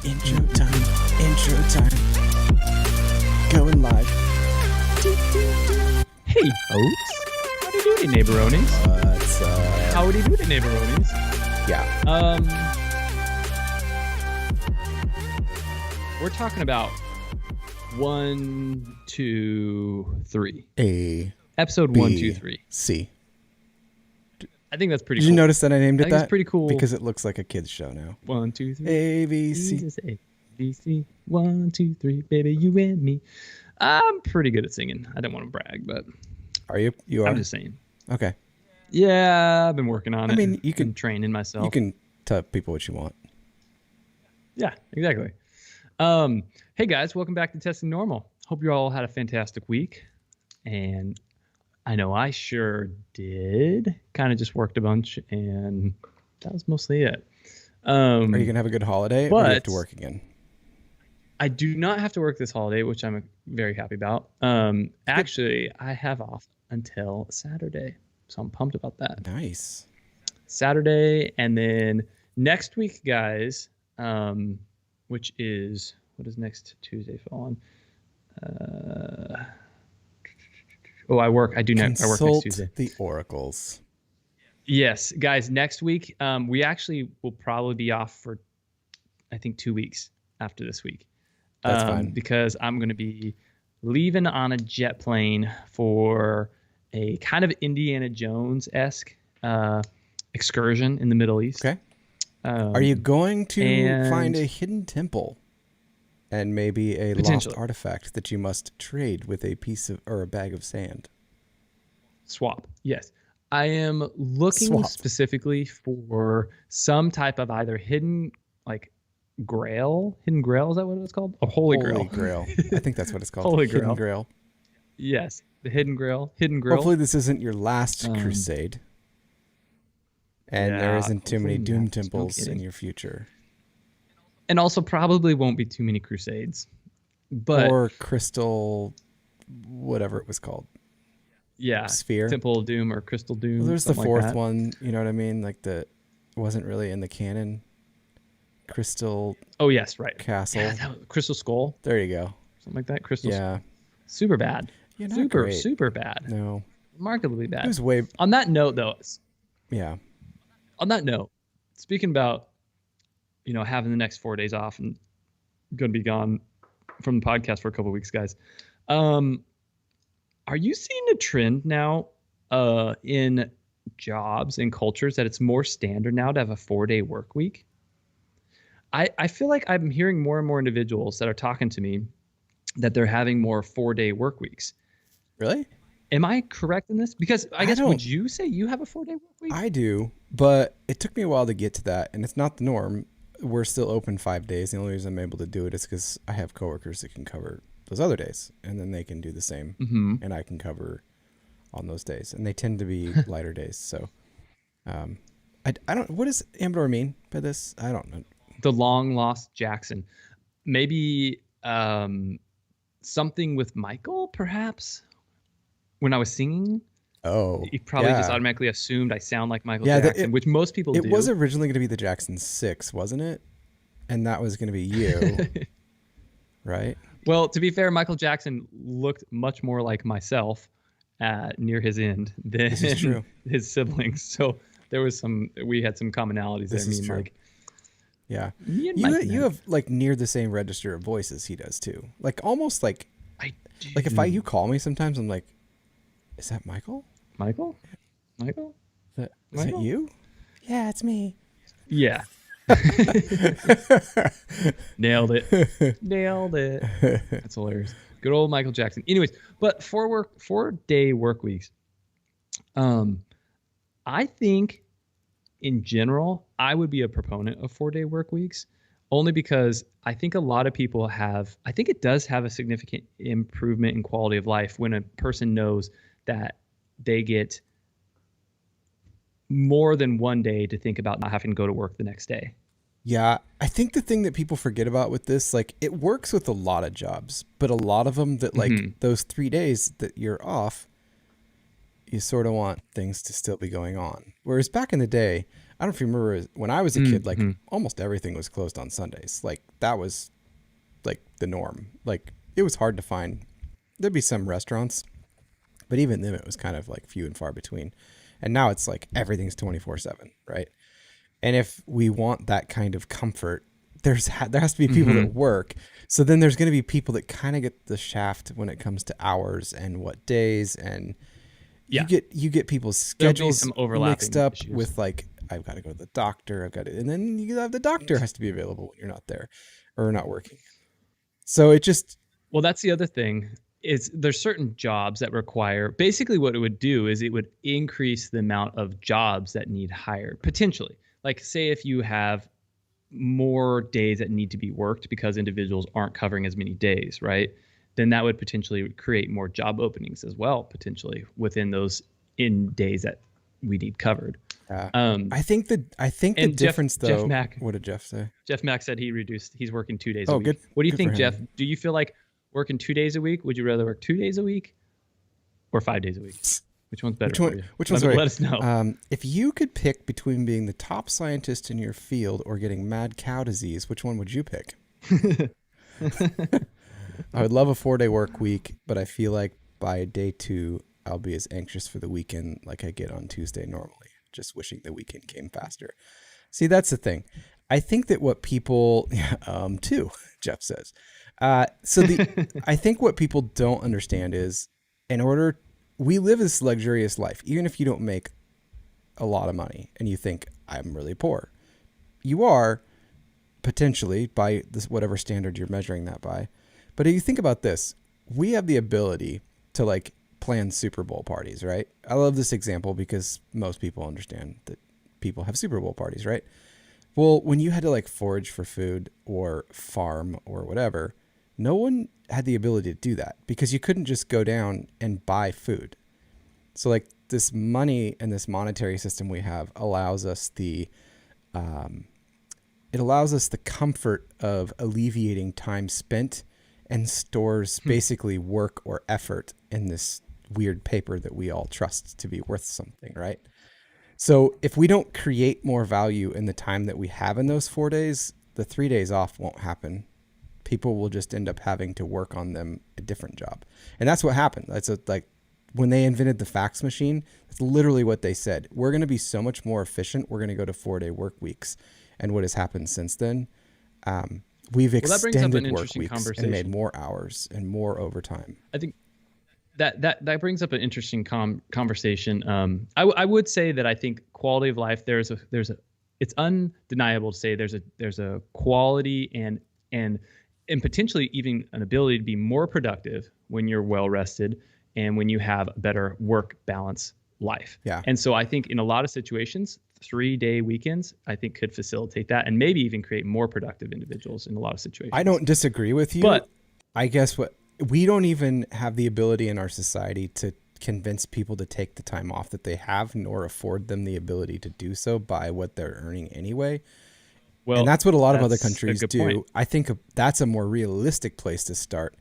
Intro time. Intro time. Going live. Hey, folks. How do you doing, neighboronis? What's up? How do you doing, neighboronis? Yeah. We're talking about 1, 2, 3. A, Episode B, 1, 2, 3. C. I think that's pretty Did cool. you notice that I named it think that? it's pretty cool. Because it looks like a kid's show now. 1, 2, 3. A, B, C. Jesus, A, B, C. 1, 2, 3. Baby, you and me. I'm pretty good at singing. I don't want to brag, but Are you? You are? I'm just saying. Okay. Yeah, I've been working on it. I mean, you can Been training myself. You can tell people what you want. Yeah, exactly. Hey guys, welcome back to Testing Normal. Hope you all had a fantastic week. And I know I sure did. Kind of just worked a bunch, and that was mostly it. Are you gonna have a good holiday, or do you have to work again? I do not have to work this holiday, which I'm very happy about. Actually, I have off until Saturday, so I'm pumped about that. Nice. Saturday, and then next week, guys, which is, what does next Tuesday fall on? I work. I work next Consult Tuesday. the oracles. Yes, guys, next week, we actually will probably be off for, I think, 2 weeks after this week. That's fine. Because I'm going to be leaving on a jet plane for a kind of Indiana Jones-esque excursion in the Middle East. Okay. Are you going to find a hidden temple and maybe a lost artifact that you must trade with a piece of or a bag of sand? Swap. Yes. I am looking specifically for some type of either hidden, like, grail. Hidden grail, is that what it's called? A holy grail. Holy grail. I think that's what it's called. Holy Hidden grail. grail. Yes. The hidden grail. Hidden grail. Hopefully this isn't your last crusade. And there isn't too many doom temples in your future. And also probably won't be too many crusades. But or crystal, whatever it was called. Yeah. Sphere. Temple of Doom or Crystal Doom. Well, there's the fourth like one, you know what I mean? Like wasn't really in the canon. Crystal. Oh, yes, right. Castle. Yeah, Crystal Skull. There you go. Something like that. Crystal Yeah. Super bad. You're not great. Super bad. No. Remarkably bad. It was way. On that note, though. Yeah. On that note, speaking about, having the next 4 days off and going to be gone from the podcast for a couple of weeks, guys. Are you seeing a trend now in jobs and cultures that it's more standard now to have a 4-day work week? I feel like I'm hearing more and more individuals that are talking to me that they're having more 4-day work weeks. Really? Am I correct in this? Because I guess, would you say you have a 4-day work week? I do, but it took me a while to get to that, and it's not the norm. We're still open 5 days. The only reason I'm able to do it is because I have coworkers that can cover those other days, and then they can do the same, and I can cover on those days, and they tend to be lighter days. So, I don't. What does Amador mean by this? I don't know. The long lost Jackson. Maybe something with Michael, perhaps. When I was singing, he probably just automatically assumed I sound like Michael Jackson, which most people do. It was originally going to be the Jackson 6, wasn't it? And that was going to be you, right? Well, to be fair, Michael Jackson looked much more like myself near his end than his siblings. So there was we had some commonalities there. This is true. Like, yeah, you have like near the same register of voices he does too. Like almost like I do. Like if you call me sometimes, I'm like, is that Michael? Michael? Is that you? Yeah, it's me. Yeah. Nailed it. That's hilarious. Good old Michael Jackson. Anyways, but 4-day work weeks. I think in general, I would be a proponent of 4-day work weeks, only because I think a lot of people I think it does have a significant improvement in quality of life when a person knows that they get more than 1 day to think about not having to go to work the next day. Yeah, I think the thing that people forget about with this, like, it works with a lot of jobs, but a lot of them that, like, those 3 days that you're off, you sort of want things to still be going on. Whereas back in the day, I don't know if you remember when I was a kid, like Mm-hmm. almost everything was closed on Sundays. Like that was like the norm. Like it was hard to find. There'd be some restaurants, but even then it was kind of like few and far between. And now it's like everything's 24/7, right? And if we want that kind of comfort, there has to be people Mm-hmm. that work. So then there's going to be people that kind of get the shaft when it comes to hours and what days, and Yeah, you get people's there'll be schedules some mixed overlapping up issues. with like I've got to go to the doctor, I've got to, and then you have the doctor has to be available when you're not there or not working. So it just Well, that's the other thing is there's certain jobs that require basically what it would do is it would increase the amount of jobs that need hired potentially. Like say if you have more days that need to be worked because individuals aren't covering as many days, right? Then that would potentially create more job openings as well, potentially within those in days that we need covered. Um, I think the and difference Jeff though. Mack What did Jeff say? Jeff Mack said he's working 2 days a Oh, good week. What do you good for think, Jeff? him. Do you feel like working 2 days a week? Would you rather work 2 days a week or 5 days a week? Which one's better for you? Which one's right? Let us know. If you could pick between being the top scientist in your field or getting mad cow disease, which one would you pick? I would love a 4-day work week, but I feel like by day 2, I'll be as anxious for the weekend like I get on Tuesday normally, just wishing the weekend came faster. See, that's the thing. I think that what people, too, Jeff says. I think what people don't understand is we live this luxurious life, even if you don't make a lot of money and you think I'm really poor. You are potentially by this, whatever standard you're measuring that by. But if you think about this, we have the ability to like plan Super Bowl parties, right? I love this example because most people understand that people have Super Bowl parties, right? Well, when you had to like forage for food or farm or whatever, no one had the ability to do that because you couldn't just go down and buy food. So like this money and this monetary system we have allows us it allows us the comfort of alleviating time spent and stores basically work or effort in this weird paper that we all trust to be worth something, right? So if we don't create more value in the time that we have in those 4 days, the 3 days off won't happen. People will just end up having to work on them a different job. And that's what happened. Like when they invented the fax machine, that's literally what they said. We're going to be so much more efficient. We're going to go to 4-day work weeks. And what has happened since then, we've extended work weeks and made more hours and more overtime. I think that brings up an interesting conversation. I would say that I think quality of life there's a it's undeniable to say there's a quality and potentially even an ability to be more productive when you're well rested and when you have a better work balance life. Yeah. And so I think in a lot of situations, 3-day weekends, I think could facilitate that and maybe even create more productive individuals in a lot of situations. I don't disagree with you, but I guess we don't even have the ability in our society to convince people to take the time off that they have, nor afford them the ability to do so by what they're earning anyway. Well, and that's what a lot of other countries do. Point. I think that's a more realistic place to start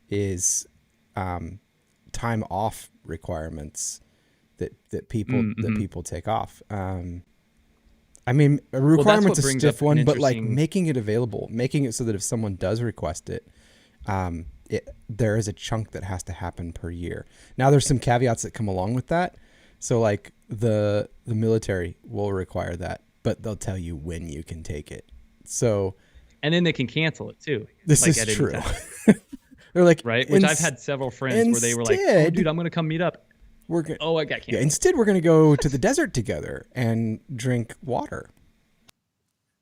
is time off requirements that people take off. I mean, a requirement's a stiff one, but like making it available, making it so that if someone does request it, there is a chunk that has to happen per year. Now there's some caveats that come along with that. So like the military will require that, but they'll tell you when you can take it. So, and then they can cancel it too. This is true. They're like, right. Which I've had several friends where they were like, oh dude, I'm going to come meet up. I got canceled. Yeah, instead we're going to go to the desert together and drink water.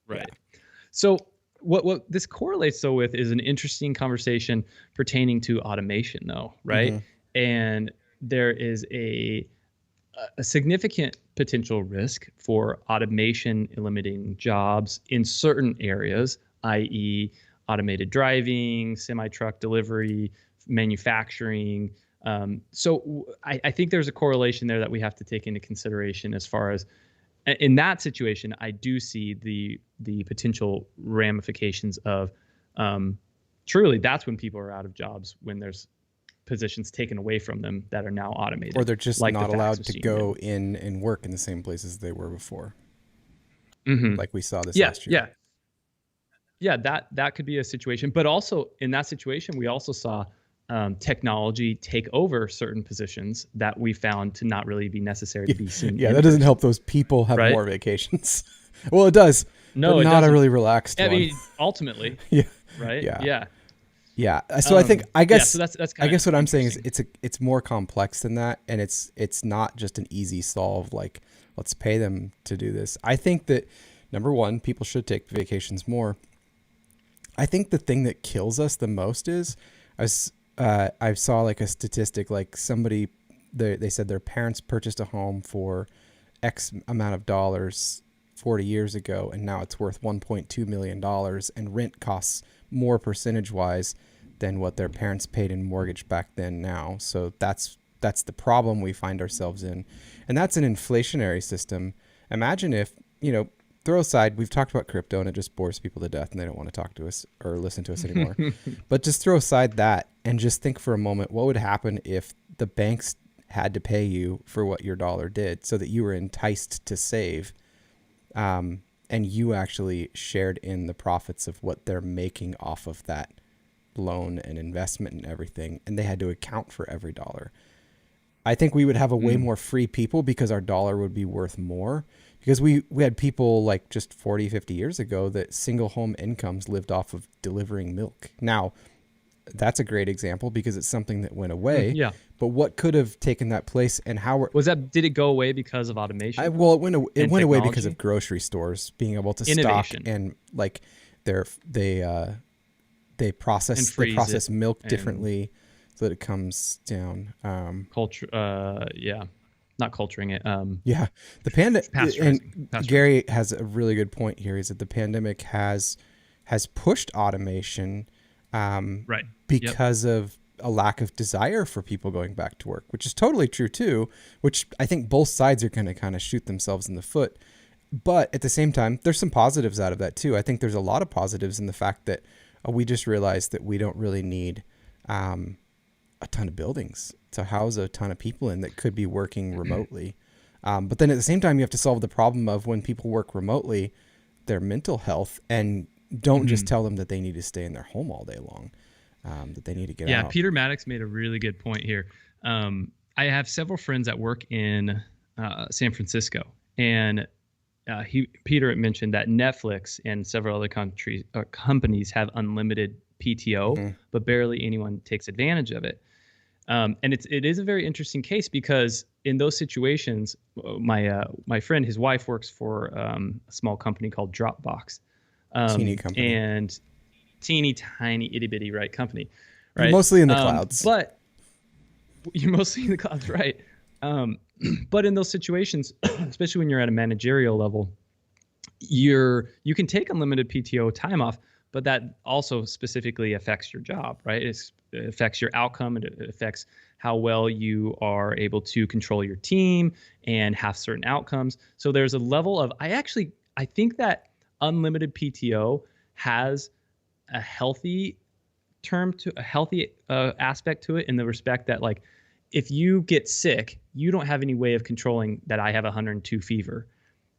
Right. Yeah. So what this correlates so with is an interesting conversation pertaining to automation though, right? Mm-hmm. And there is a significant potential risk for automation eliminating jobs in certain areas, i.e. automated driving, semi-truck delivery, manufacturing. So I think there's a correlation there that we have to take into consideration as far as in that situation, I do see the potential ramifications of truly that's when people are out of jobs, when there's positions taken away from them that are now automated. Or they're just like not allowed to go in and work in the same places they were before. like we saw this Yeah, last year. yeah. That could be a situation, but also in that situation, we also saw technology take over certain positions that we found to not really be necessary to be seen. Yeah, that doesn't help those people have right? more vacations. Well, it does, No, but it not doesn't. a really relaxed I one. mean, ultimately, Yeah, right? yeah, Yeah. yeah. So I think, I guess, so that's I kind guess of what I'm saying is interesting. it's more complex than that, and it's not just an easy solve. Like, let's pay them to do this. I think that number one, people should take vacations more. I think the thing that kills us the most is, I saw like a statistic, like somebody, they said their parents purchased a home for X amount of dollars 40 years ago, and now it's worth $1.2 million, and rent costs more percentage wise than what their parents paid in mortgage back then now. So that's the problem we find ourselves in. And that's an inflationary system. Imagine if, throw aside, we've talked about crypto and it just bores people to death and they don't want to talk to us or listen to us anymore. But just throw aside that and just think for a moment, what would happen if the banks had to pay you for what your dollar did so that you were enticed to save, and you actually shared in the profits of what they're making off of that loan and investment and everything, and they had to account for every dollar. I think we would have a way more free people because our dollar would be worth more, because we had people like just 40, 50 years ago that single home incomes lived off of delivering milk. Now, that's a great example because it's something that went away. Yeah. But what could have taken that place, and how did it go away because of automation? it went away because of grocery stores being able to Innovation. stock, and like they process milk differently so that it comes down. Culture, not culturing it. Yeah, the pandemic, and Pasteurizing. Gary has a really good point here. Is that the pandemic has pushed automation, right, because of a lack of desire for people going back to work, which is totally true too. Which I think both sides are going to kind of shoot themselves in the foot. But at the same time, there's some positives out of that too. I think there's a lot of positives in the fact that we just realized that we don't really need a ton of buildings to house a ton of people in that could be working remotely. But then at the same time, you have to solve the problem of when people work remotely, their mental health, and don't just tell them that they need to stay in their home all day long, that they need to get out. Yeah, Peter Maddox made a really good point here. I have several friends that work in San Francisco, and Peter had mentioned that Netflix and several other companies have unlimited PTO, but barely anyone takes advantage of it. And it is a very interesting case because in those situations, my friend, his wife works for a small company called Dropbox, teeny company, and teeny tiny itty bitty company, right? You're mostly in the clouds, but you're mostly in the clouds, right? But in those situations, especially when you're at a managerial level, you can take unlimited PTO time off, but that also specifically affects your job, right? It affects your outcome, and it affects how well you are able to control your team and have certain outcomes. So there's a level of, I think that unlimited PTO has a healthy aspect to it, in the respect that, like, if you get sick, you don't have any way of controlling that I have 102 fever.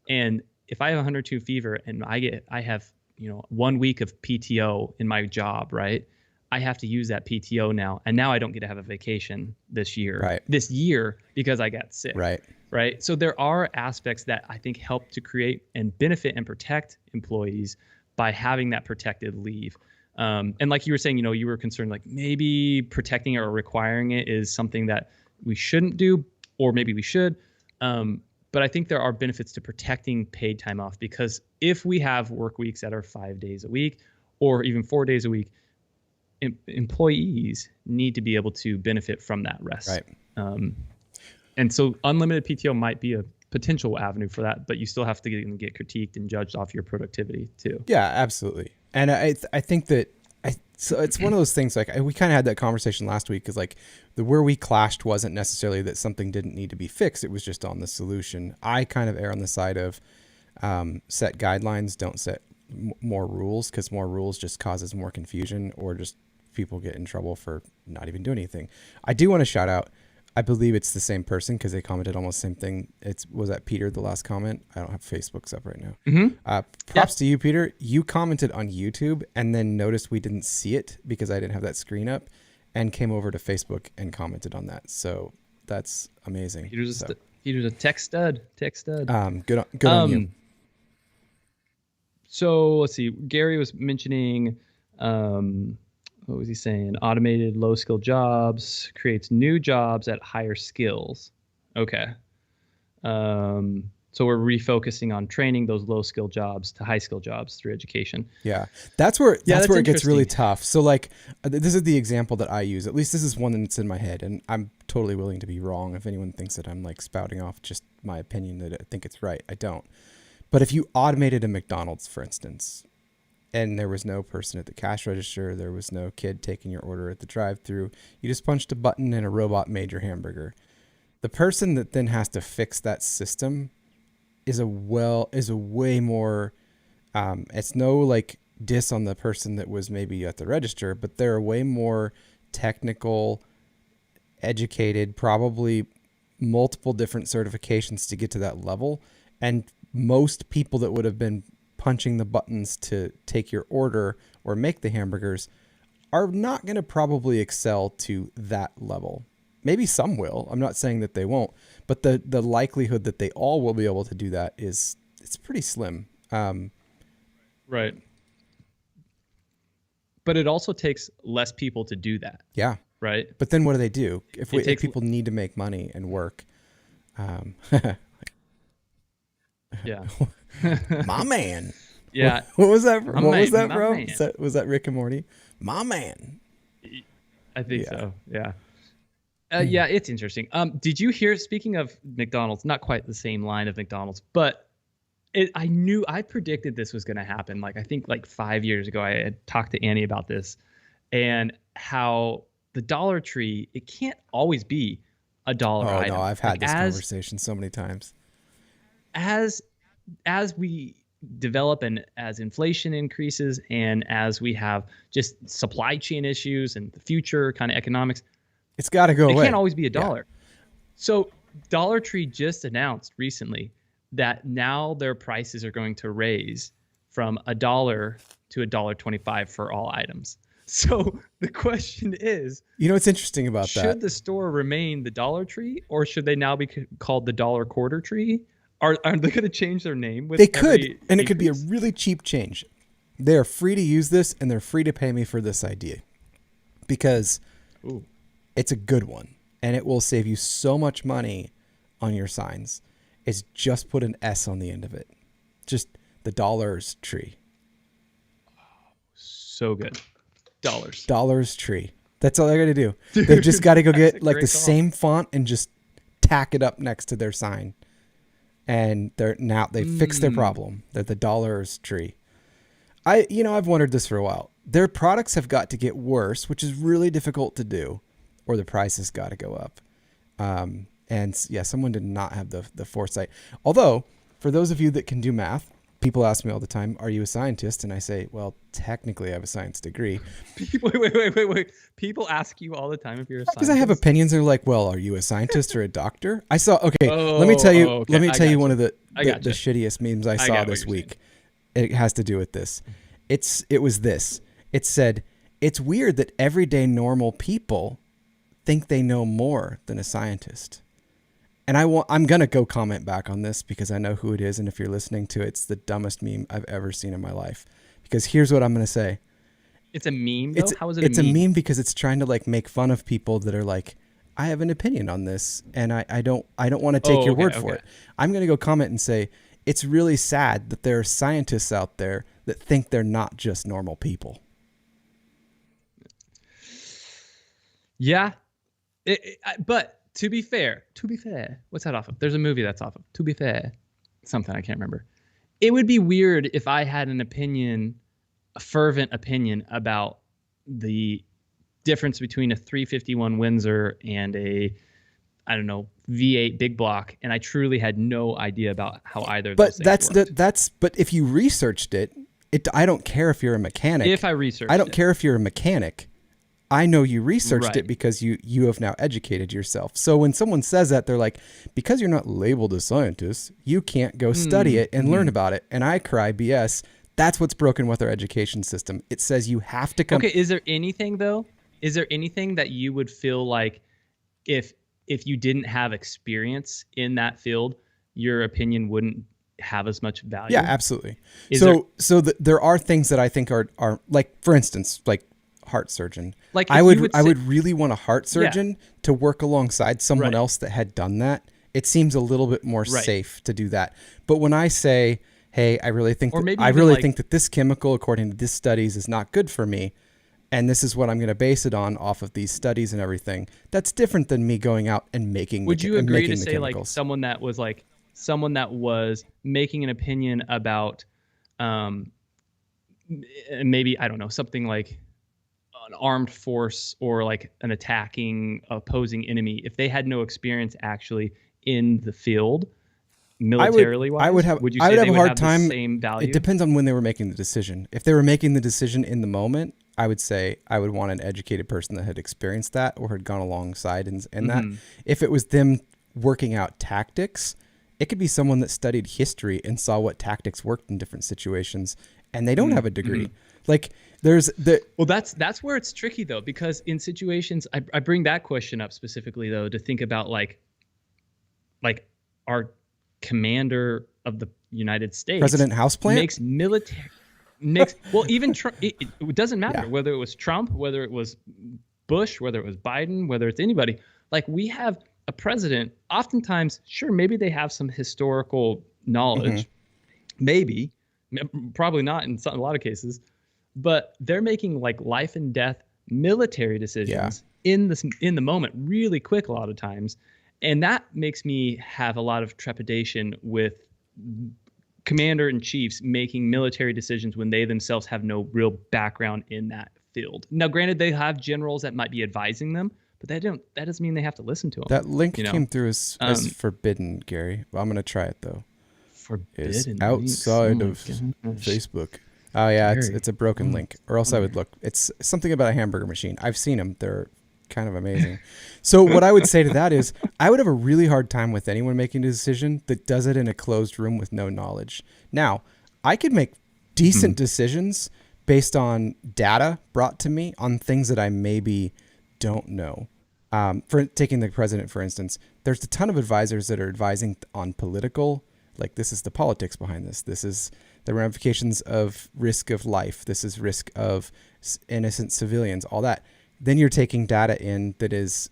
And if I have 102 fever and I have 1 week of PTO in my job, right? I have to use that PTO now. And now I don't get to have a vacation this year, because I got sick. Right. So there are aspects that I think help to create and benefit and protect employees by having that protected leave. And like you were saying, you were concerned, like maybe protecting it or requiring it is something that we shouldn't do, or maybe we should. But I think there are benefits to protecting paid time off, because if we have work weeks that are 5 days a week or even 4 days a week, employees need to be able to benefit from that rest. Right. And so unlimited PTO might be a potential avenue for that, but you still have to get critiqued and judged off your productivity too. Yeah, absolutely. And I think that so it's one of those things, like we kind of had that conversation last week, because like where we clashed wasn't necessarily that something didn't need to be fixed. It was just on the solution. I kind of err on the side of set guidelines, don't set more rules, because more rules just causes more confusion, or just people get in trouble for not even doing anything. I do want to shout out I believe it's the same person because they commented almost the same thing. Was that Peter, the last comment? I don't have Facebook's up right now. Mm-hmm. Props to you, Peter. You commented on YouTube and then noticed we didn't see it because I didn't have that screen up, and came over to Facebook and commented on that. So that's amazing. Peter's a tech stud. Good on you. So let's see. Gary was mentioning, what was he saying? Automated low skill jobs creates new jobs at higher skills. Okay. So we're refocusing on training those low skill jobs to high skill jobs through education. Yeah. That's where it gets really tough. So like, this is the example that I use. At least this is one that's in my head, and I'm totally willing to be wrong. If anyone thinks that I'm like spouting off just my opinion that I think it's right, I don't. But if you automated a McDonald's, for instance, and there was no person at the cash register, there was no kid taking your order at the drive-thru, you just punched a button and a robot made your hamburger. The person that then has to fix that system is a way more, it's no like diss on the person that was maybe at the register, but they're a way more technical, educated, probably multiple different certifications to get to that level. And most people that would have been punching the buttons to take your order or make the hamburgers are not going to probably excel to that level. Maybe some will. I'm not saying that they won't, but the likelihood that they all will be able to do that it's pretty slim. Right. But it also takes less people to do that. Yeah. Right. But then what do? If people need to make money and work, yeah. My man. Yeah. What was that? What was that, my bro? man. Was that Rick and Morty? My man. I think so. Yeah. Yeah, it's interesting. Did you hear, speaking of McDonald's, not quite the same line of McDonald's, but I predicted this was going to happen. Like, I think like 5 years ago, I had talked to Annie about this and how the Dollar Tree, it can't always be a dollar item. No, I've had this conversation so many times. As we develop and as inflation increases and as we have just supply chain issues and the future kind of economics, it's got to go away. It can't always be a dollar. Yeah. So Dollar Tree just announced recently that now their prices are going to raise from $1 to $1.25 for all items. So the question is, what's interesting about that? Should the store remain the Dollar Tree, or should they now be called the Dollar Quarter Tree? Are they going to change their name? They could, and it could be a really cheap change. They are free to use this, and they're free to pay me for this idea because it's a good one, and it will save you so much money on your signs. It's just put an S on the end of it. Just the Dollars Tree. So good. Dollars Tree. That's all they got to do. They've just got to go get like the same font and just tack it up next to their sign. And they fixed their problem. They're the Dollars Tree. I've wondered this for a while. Their products have got to get worse, which is really difficult to do, or the price has got to go up. And yeah, someone did not have the foresight. Although, for those of you that can do math, people ask me all the time, are you a scientist? And I say, well, technically I have a science degree. Wait. People ask you all the time if you're a scientist. Because I have opinions. They're like, well, are you a scientist or a doctor? Let me tell you one of the shittiest memes I saw this week. It has to do with this. It was this. It said, it's weird that everyday normal people think they know more than a scientist. And I'm going to go comment back on this because I know who it is. And if you're listening to it, it's the dumbest meme I've ever seen in my life. Because here's what I'm going to say. It's a meme, though? How is it a meme? It's a meme because it's trying to like make fun of people that are like, I have an opinion on this and I don't want to take your word for it. I'm going to go comment and say, it's really sad that there are scientists out there that think they're not just normal people. Yeah. But to be fair, what's that off of? There's a movie that's off of. To be fair, something I can't remember. It would be weird if I had an opinion, a fervent opinion about the difference between a 351 Windsor and a, I don't know, V8 big block, and I truly had no idea about how either of those things worked. But if you researched it, I don't care if you're a mechanic. If I researched I don't care if you're a mechanic. I know you researched Right. it because you have now educated yourself. So when someone says that, they're like, because you're not labeled a scientist, you can't go study it and learn about it. And I cry BS. That's what's broken with our education system. It says you have to come. Okay, is there anything though? Is there anything that you would feel like if you didn't have experience in that field, your opinion wouldn't have as much value? Yeah, absolutely. There are things that I think are like, for instance, like heart surgeon. Like I would really want a heart surgeon to work alongside someone Right. else that had done that. It seems a little bit more Right. safe to do that. But when I say, hey, I really think Or that, maybe I even really like- think that this chemical, according to this studies, is not good for me, and this is what I'm going to base it on off of these studies and everything. That's different than me going out and making. Would you agree to say like chemicals. someone that was making an opinion about maybe, I don't know, something like an armed force or like an attacking opposing enemy, if they had no experience actually in the field militarily wise, I would have you I say would they have a hard time. the same value? It depends on when they were making the decision. If they were making the decision in the moment, I would say I would want an educated person that had experienced that or had gone alongside in that. If it was them working out tactics, it could be someone that studied history and saw what tactics worked in different situations, and they don't have a degree. Like there's the Well, that's where it's tricky though, because in situations, I bring that question up specifically though to think about like our commander of the United States, President Houseplant makes well, even Trump, it doesn't matter Yeah. whether it was Trump, whether it was Bush, whether it was Biden, whether it's anybody. Like we have a president, oftentimes, sure, maybe they have some historical knowledge, maybe, probably not in a lot of cases, but they're making like life and death military decisions in the moment really quick a lot of times. And that makes me have a lot of trepidation with commander-in-chiefs making military decisions when they themselves have no real background in that field. Now, granted, they have generals that might be advising them, but that doesn't mean they have to listen to them. that link came through as forbidden, Gary. I'm gonna try it though. Forbidden Is links. outside Oh my of gosh. Facebook. Oh yeah, Gary. it's a broken link. Or else I would look. It's something about a hamburger machine. I've seen them. They're kind of amazing. So what I would say to that is I would have a really hard time with anyone making a decision that does it in a closed room with no knowledge. Now, I could make decent decisions based on data brought to me on things that I maybe don't know. For taking the president, for instance, there's a ton of advisors that are advising on political, like this is the politics behind this. This is the ramifications of risk of life. This is risk of innocent civilians, all that. Then you're taking data in that is,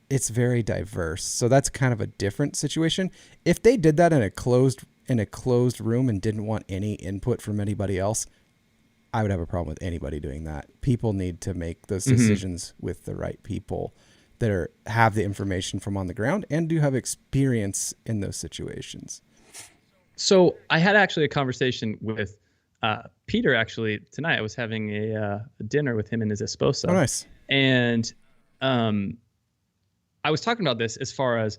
it's very diverse. So that's kind of a different situation. If they did that in a closed room and didn't want any input from anybody else, I would have a problem with anybody doing that. People need to make those decisions with the right people that have the information from on the ground and do have experience in those situations. So I had actually a conversation with Peter actually tonight. I was having a dinner with him and his esposa. Oh, nice. And I was talking about this as far as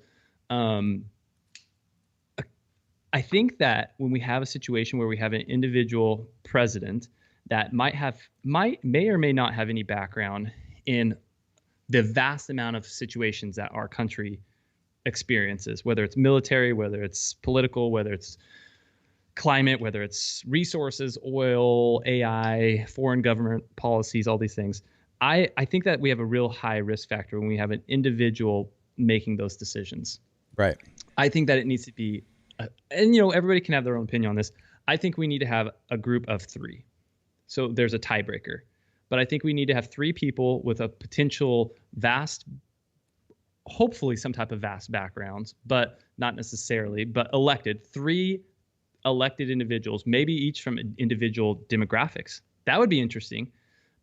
I think that when we have a situation where we have an individual president that may or may not have any background in the vast amount of situations that our country experiences, whether it's military, whether it's political, whether it's climate, whether it's resources, oil, AI, foreign government policies, all these things. I think that we have a real high risk factor when we have an individual making those decisions. Right. I think that it needs to be, and everybody can have their own opinion on this. I think we need to have a group of 3. So there's a tiebreaker, but I think we need to have 3 people with a potential hopefully some type of vast backgrounds, but not necessarily, but 3 elected individuals, maybe each from individual demographics. That would be interesting.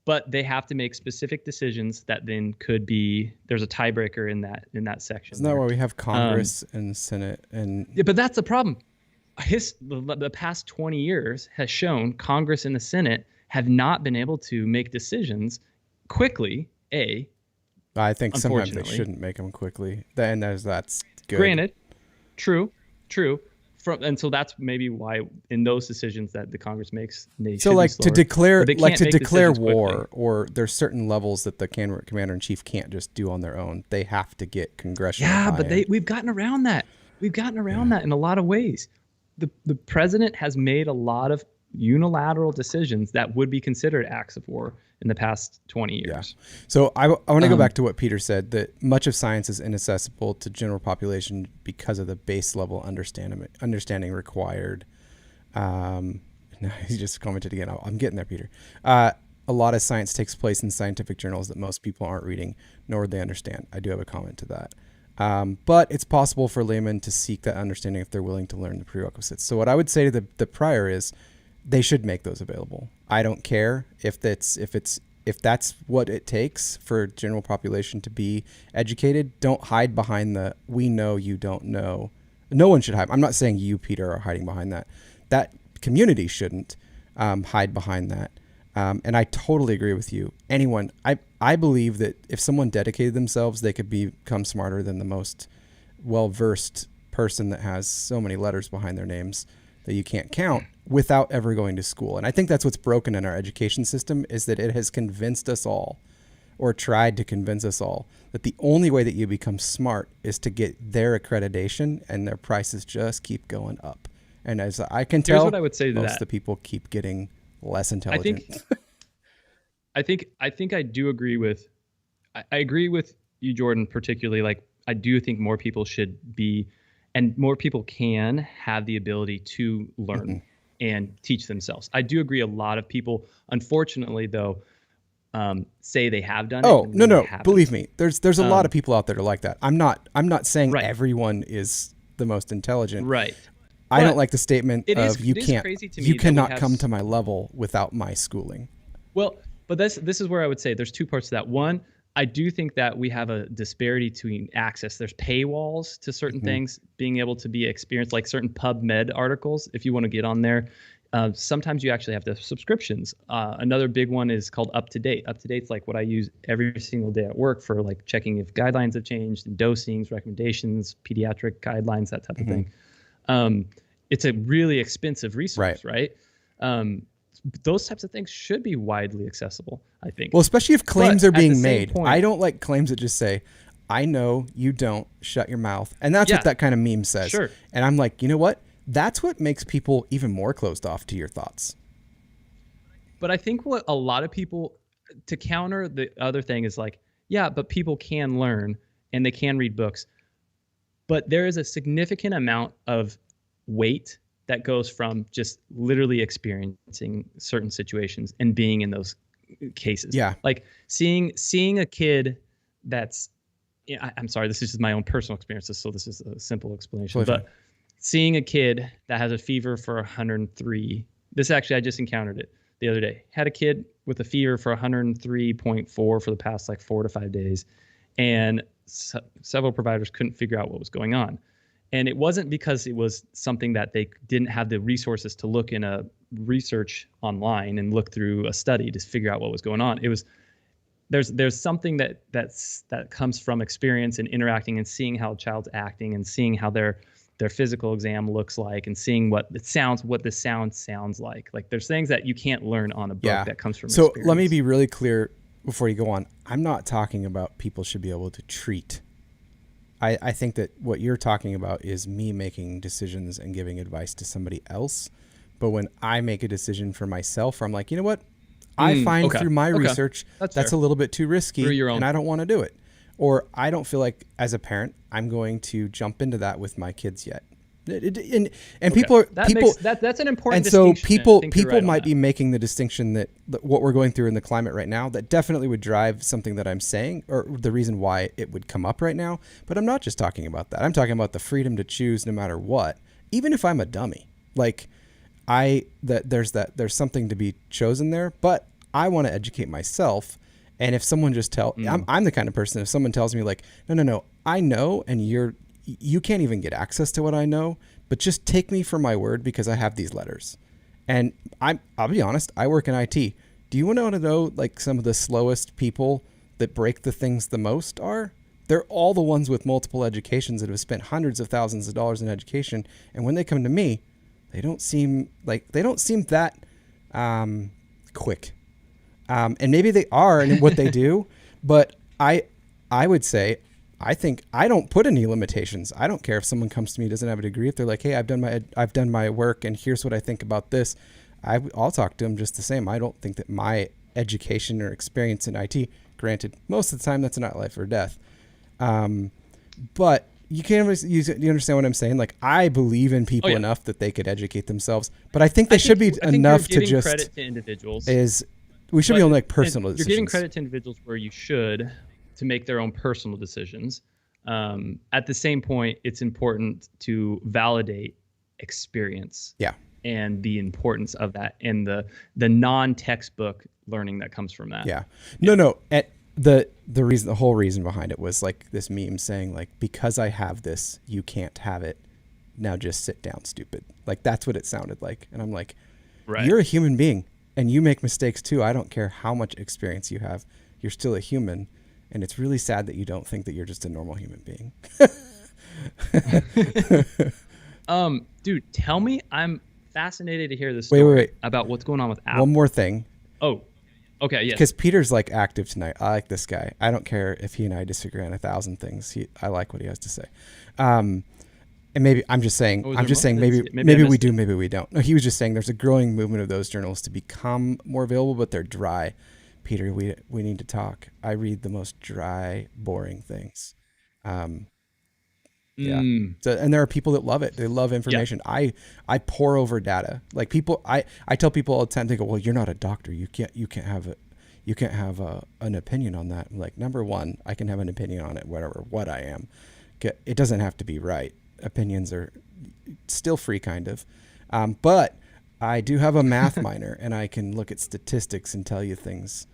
But they have to make specific decisions that then could be, there's a tiebreaker in that section. Isn't that why we have Congress and Senate and? Yeah, but that's the problem. The past 20 years has shown Congress and the Senate have not been able to make decisions quickly. I think sometimes they unfortunately. shouldn't make them quickly. That's good. Granted, true. and so that's maybe why in those decisions that the Congress makes, so like slower, to declare war, quickly. or there's certain levels that the commander in chief can't just do on their own. They have to get congressional buy-in. But we've gotten around that. We've gotten around that in a lot of ways. The president has made a lot of unilateral decisions that would be considered acts of war in the past 20 years. Yeah. So I want to go back to what Peter said, that much of science is inaccessible to general population because of the base level understanding required. He just commented again. I'm getting there, Peter. A lot of science takes place in scientific journals that most people aren't reading, nor would they understand. I do have a comment to that. But it's possible for laymen to seek that understanding if they're willing to learn the prerequisites. So what I would say to the prior is they should make those available. I don't care if that's what it takes for general population to be educated. Don't hide behind the we know you don't know. No one should hide. I'm not saying you, Peter, are hiding behind that. That community shouldn't hide behind that. And I totally agree with you. Anyone, I believe that if someone dedicated themselves, they could become smarter than the most well-versed person that has so many letters behind their names that you can't count without ever going to school. And I think that's what's broken in our education system, is that it has convinced us all, or tried to convince us all, that the only way that you become smart is to get their accreditation, and their prices just keep going up. And as I can tell, what I would say to most that. of the people keep getting less intelligent. I think I do agree with, I agree with you, Jordan, particularly. Like, I do think more people should be, and more people can have the ability to learn and teach themselves. I do agree. A lot of people, unfortunately, though, say they have done it. Oh, no. Believe me, there's a lot of people out there like that. I'm not saying right. everyone is the most intelligent. Right. I don't like the statement you cannot come to my level without my schooling. Well, but this is where I would say there's two parts to that. One, I do think that we have a disparity between access. There's paywalls to certain things, being able to be experienced, like certain PubMed articles. If you want to get on there, sometimes you actually have to have subscriptions. Another big one is called UpToDate. UpToDate's like what I use every single day at work for like checking if guidelines have changed, and dosings, recommendations, pediatric guidelines, that type of thing. It's a really expensive resource, right? Those types of things should be widely accessible, I think. Well, especially if claims are being made. I don't like claims that just say, I know, you don't, shut your mouth. And that's what that kind of meme says. Sure. And I'm like, you know what? That's what makes people even more closed off to your thoughts. But I think what a lot of people, to counter the other thing, is like, yeah, but people can learn and they can read books. But there is a significant amount of weight that goes from just literally experiencing certain situations and being in those cases. Yeah. Like seeing a kid that's, I'm sorry, this is just my own personal experiences, so this is a simple explanation. But seeing a kid that has a fever for 103, this actually, I just encountered it the other day. Had a kid with a fever for 103.4 for the past like 4 to 5 days. And several providers couldn't figure out what was going on. And it wasn't because it was something that they didn't have the resources to look in a research online and look through a study to figure out what was going on. It was there's something that comes from experience and interacting and seeing how a child's acting and seeing how their physical exam looks like and seeing what the sound sounds like. Like there's things that you can't learn on a book that comes from experience. So let me be really clear before you go on. I'm not talking about people should be able to treat. I think that what you're talking about is me making decisions and giving advice to somebody else. But when I make a decision for myself, I'm like, you know what? I find through my research that's a little bit too risky and I don't want to do it. Or I don't feel like as a parent, I'm going to jump into that with my kids yet. And people that's an important distinction. And so people might be making the distinction that what we're going through in the climate right now, that definitely would drive something that I'm saying, or the reason why it would come up right now. But I'm not just talking about that. I'm talking about the freedom to choose no matter what, even if I'm a dummy. Like there's something to be chosen there, but I want to educate myself. And if someone just I'm the kind of person, if someone tells me like, no, I know, and you can't even get access to what I know, but just take me for my word because I have these letters. And I'll be honest, I work in IT. Do you want to know like some of the slowest people that break the things the most are? They're all the ones with multiple educations that have spent hundreds of thousands of dollars in education. And when they come to me, they don't seem that quick. And maybe they are in what they do, but I would say, I think I don't put any limitations. I don't care if someone comes to me, doesn't have a degree. If they're like, hey, I've done my work and here's what I think about this. I'll talk to them just the same. I don't think that my education or experience in IT, granted, most of the time that's not life or death. But you understand what I'm saying? Like, I believe in people enough that they could educate themselves, but I think they should be enough to just credit to individuals. We should be able to make personal decisions. You're giving credit to individuals where you should to make their own personal decisions. At the same point, it's important to validate experience. Yeah. And the importance of that and the non-textbook learning that comes from that. Yeah. No. The whole reason behind it was like this meme saying like, because I have this, you can't have it. Now just sit down, stupid. Like, that's what it sounded like. And I'm like, right. You're a human being and you make mistakes too. I don't care how much experience you have. You're still a human. And it's really sad that you don't think that you're just a normal human being. Dude, tell me, I'm fascinated to hear this story about what's going on with Apple. One more thing. Oh, okay, yes. Because Peter's like active tonight. I like this guy. I don't care if he and I disagree on 1,000 things. I like what he has to say. And maybe I'm just saying. Maybe we do. Maybe we don't. No, he was just saying there's a growing movement of those journals to become more available, but they're dry. Peter, we need to talk. I read the most dry, boring things. Yeah. So, and there are people that love it. They love information. Yeah. I pore over data. Like people, I tell people all the time, they go, well, you're not a doctor. You can't have an opinion on that. I'm like, number one, I can have an opinion on it, what I am. It doesn't have to be right. Opinions are still free, kind of. But I do have a math minor and I can look at statistics and tell you things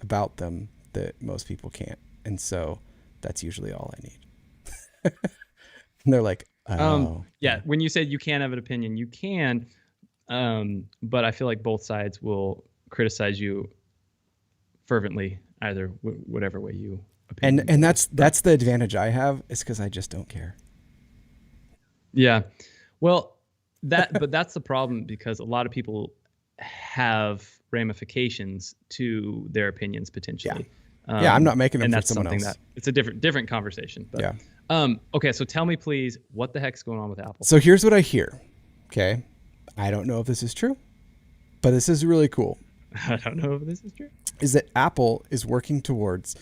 about them that most people can't. And so that's usually all I need. And they're like, oh. Yeah. When you said you can't have an opinion, you can. But I feel like both sides will criticize you fervently, either whatever way you opinion. And that's the advantage I have, is because I just don't care. Yeah. Well, but that's the problem, because a lot of people have ramifications to their opinions potentially. Yeah. I'm not making them for someone else. That it's a different conversation. But, yeah. Okay. So tell me, please, what the heck's going on with Apple? So here's what I hear. Okay. I don't know if this is true, but this is really cool. I don't know if this is true. Is that Apple is working towards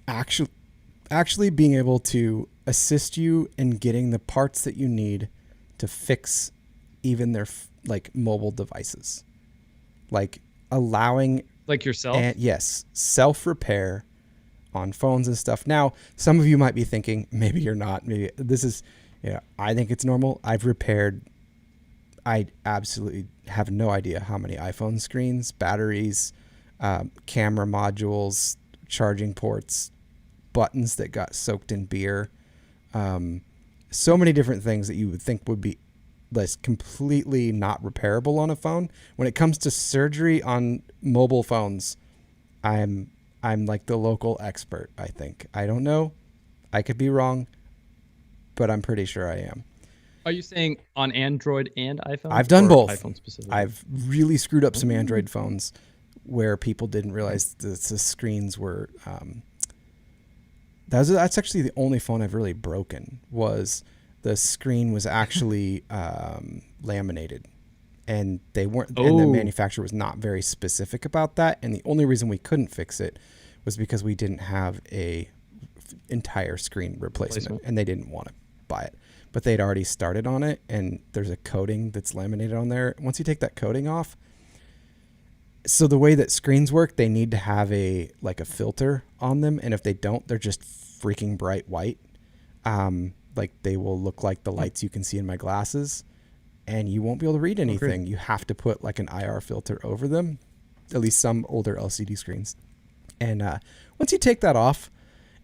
actually being able to assist you in getting the parts that you need to fix even their mobile devices, like allowing yourself. Yes, self repair on phones and stuff. Now, some of you might be thinking, maybe you're not. Maybe this is, I think it's normal. I absolutely have no idea how many iPhone screens, batteries, camera modules, charging ports, buttons that got soaked in beer. So many different things that you would think would be completely not repairable on a phone. When it comes to surgery on mobile phones, I'm like the local expert, I think. I don't know. I could be wrong, but I'm pretty sure I am. Are you saying on Android and iPhone? I've done both. iPhone specifically? I've really screwed up some Android phones where people didn't realize the screens were... That's actually the only phone I've really broken. Was the screen was actually laminated, and they weren't. And the manufacturer was not very specific about that. And the only reason we couldn't fix it was because we didn't have a entire screen replacement, and they didn't want to buy it. But they'd already started on it, and there's a coating that's laminated on there. Once you take that coating off, so the way that screens work, they need to have a filter on them, and if they don't, they're just freaking bright white. They will look like the lights you can see in my glasses, and you won't be able to read anything. Okay. You have to put an IR filter over them, at least some older LCD screens. And once you take that off,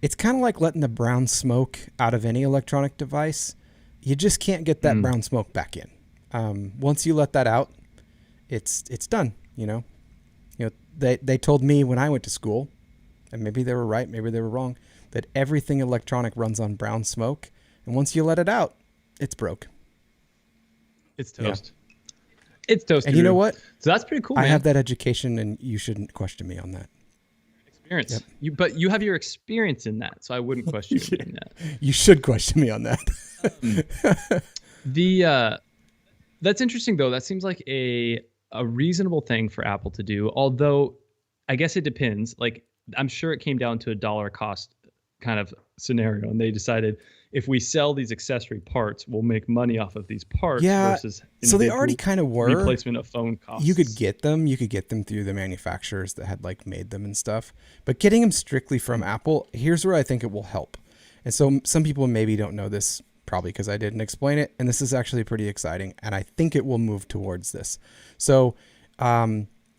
it's kind of like letting the brown smoke out of any electronic device. You just can't get that brown smoke back in. Once you let that out, it's done. They told me when I went to school, and maybe they were right, maybe they were wrong, that everything electronic runs on brown smoke, and once you let it out, it's broke. It's toast. Yeah. It's toast. And you know what? So that's pretty cool, I man. have that education, and you shouldn't question me on that. Experience. Yep. But you have your experience in that, so I wouldn't question you in that. You should question me on that. That's interesting though. That seems like a reasonable thing for Apple to do. Although, I guess it depends. Like, I'm sure it came down to a dollar cost kind of scenario, and they decided if we sell these accessory parts, we'll make money off of these parts. Yeah. Versus so they already kind of were replacement of phone costs. You could get them through the manufacturers that had like made them and stuff. But getting them strictly from Apple, here's where I think it will help. And so some people maybe don't know this, probably because I didn't explain it. And this is actually pretty exciting. And I think it will move towards this. So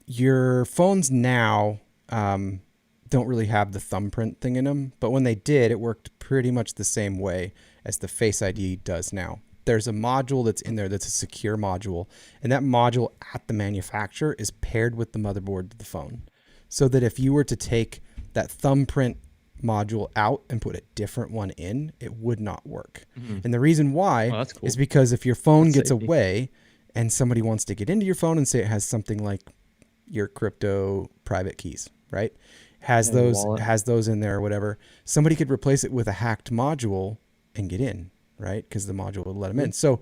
your phones now don't really have the thumbprint thing in them. But when they did, it worked pretty much the same way as the Face ID does now. There's a module that's in there that's a secure module. And that module at the manufacturer is paired with the motherboard of the phone. So that if you were to take that thumbprint module out and put a different one in, it would not work. Mm-hmm. And the reason why is because if your phone gets away and somebody wants to get into your phone and say it has something like your crypto private keys, right? Has those in there or whatever, somebody could replace it with a hacked module and get in, right? Because the module would let them in. So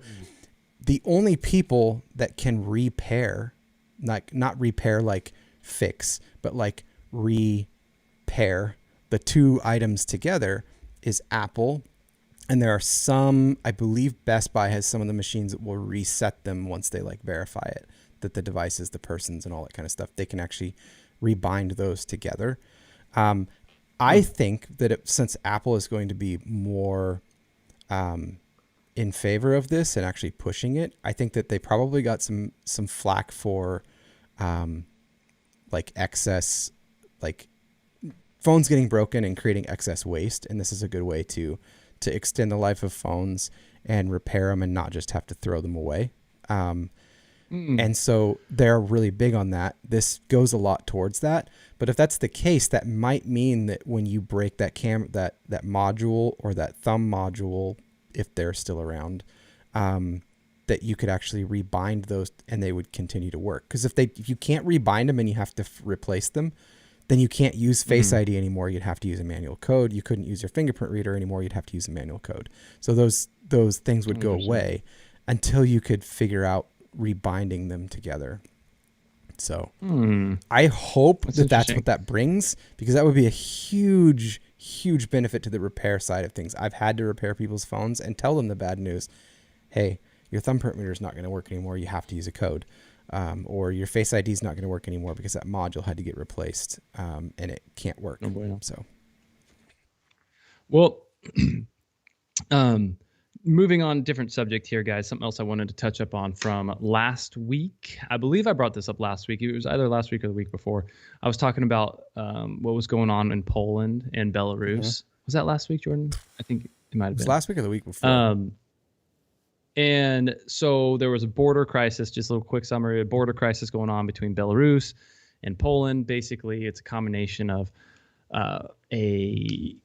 the only people that can repair, like not repair like fix, but like repair the two items together is Apple. And there are some, I believe Best Buy has some of the machines that will reset them once they like verify it, that the devices, the persons and all that kind of stuff, they can actually rebind those together. I think that since Apple is going to be more in favor of this and actually pushing it, I think that they probably got some flack for like excess, like phones getting broken and creating excess waste. And this is a good way to extend the life of phones and repair them and not just have to throw them away. And so they're really big on that. This goes a lot towards that. But if that's the case, that might mean that when you break that that module or that thumb module, if they're still around, that you could actually rebind those and they would continue to work. Because if you can't rebind them and you have to replace them, then you can't use Face ID anymore. You'd have to use a manual code. You couldn't use your fingerprint reader anymore. You'd have to use a manual code. So those things would go away until you could figure out rebinding them together. So I hope that's what that brings, because that would be a huge benefit to the repair side of things. I've had to repair people's phones and tell them the bad news. Hey, your thumbprint reader is not going to work anymore. You have to use a code. Or your Face ID is not going to work anymore because that module had to get replaced and it can't work. Oh, bueno. So, well, moving on, different subject here, guys. Something else I wanted to touch up on from last week. I believe I brought this up last week. It was either last week or the week before. I was talking about what was going on in Poland and Belarus. Mm-hmm. Was that last week, Jordan? I think it might have been. It was last week or the week before. And so there was a border crisis, just a little quick summary, a border crisis going on between Belarus and Poland. Basically, it's a combination of a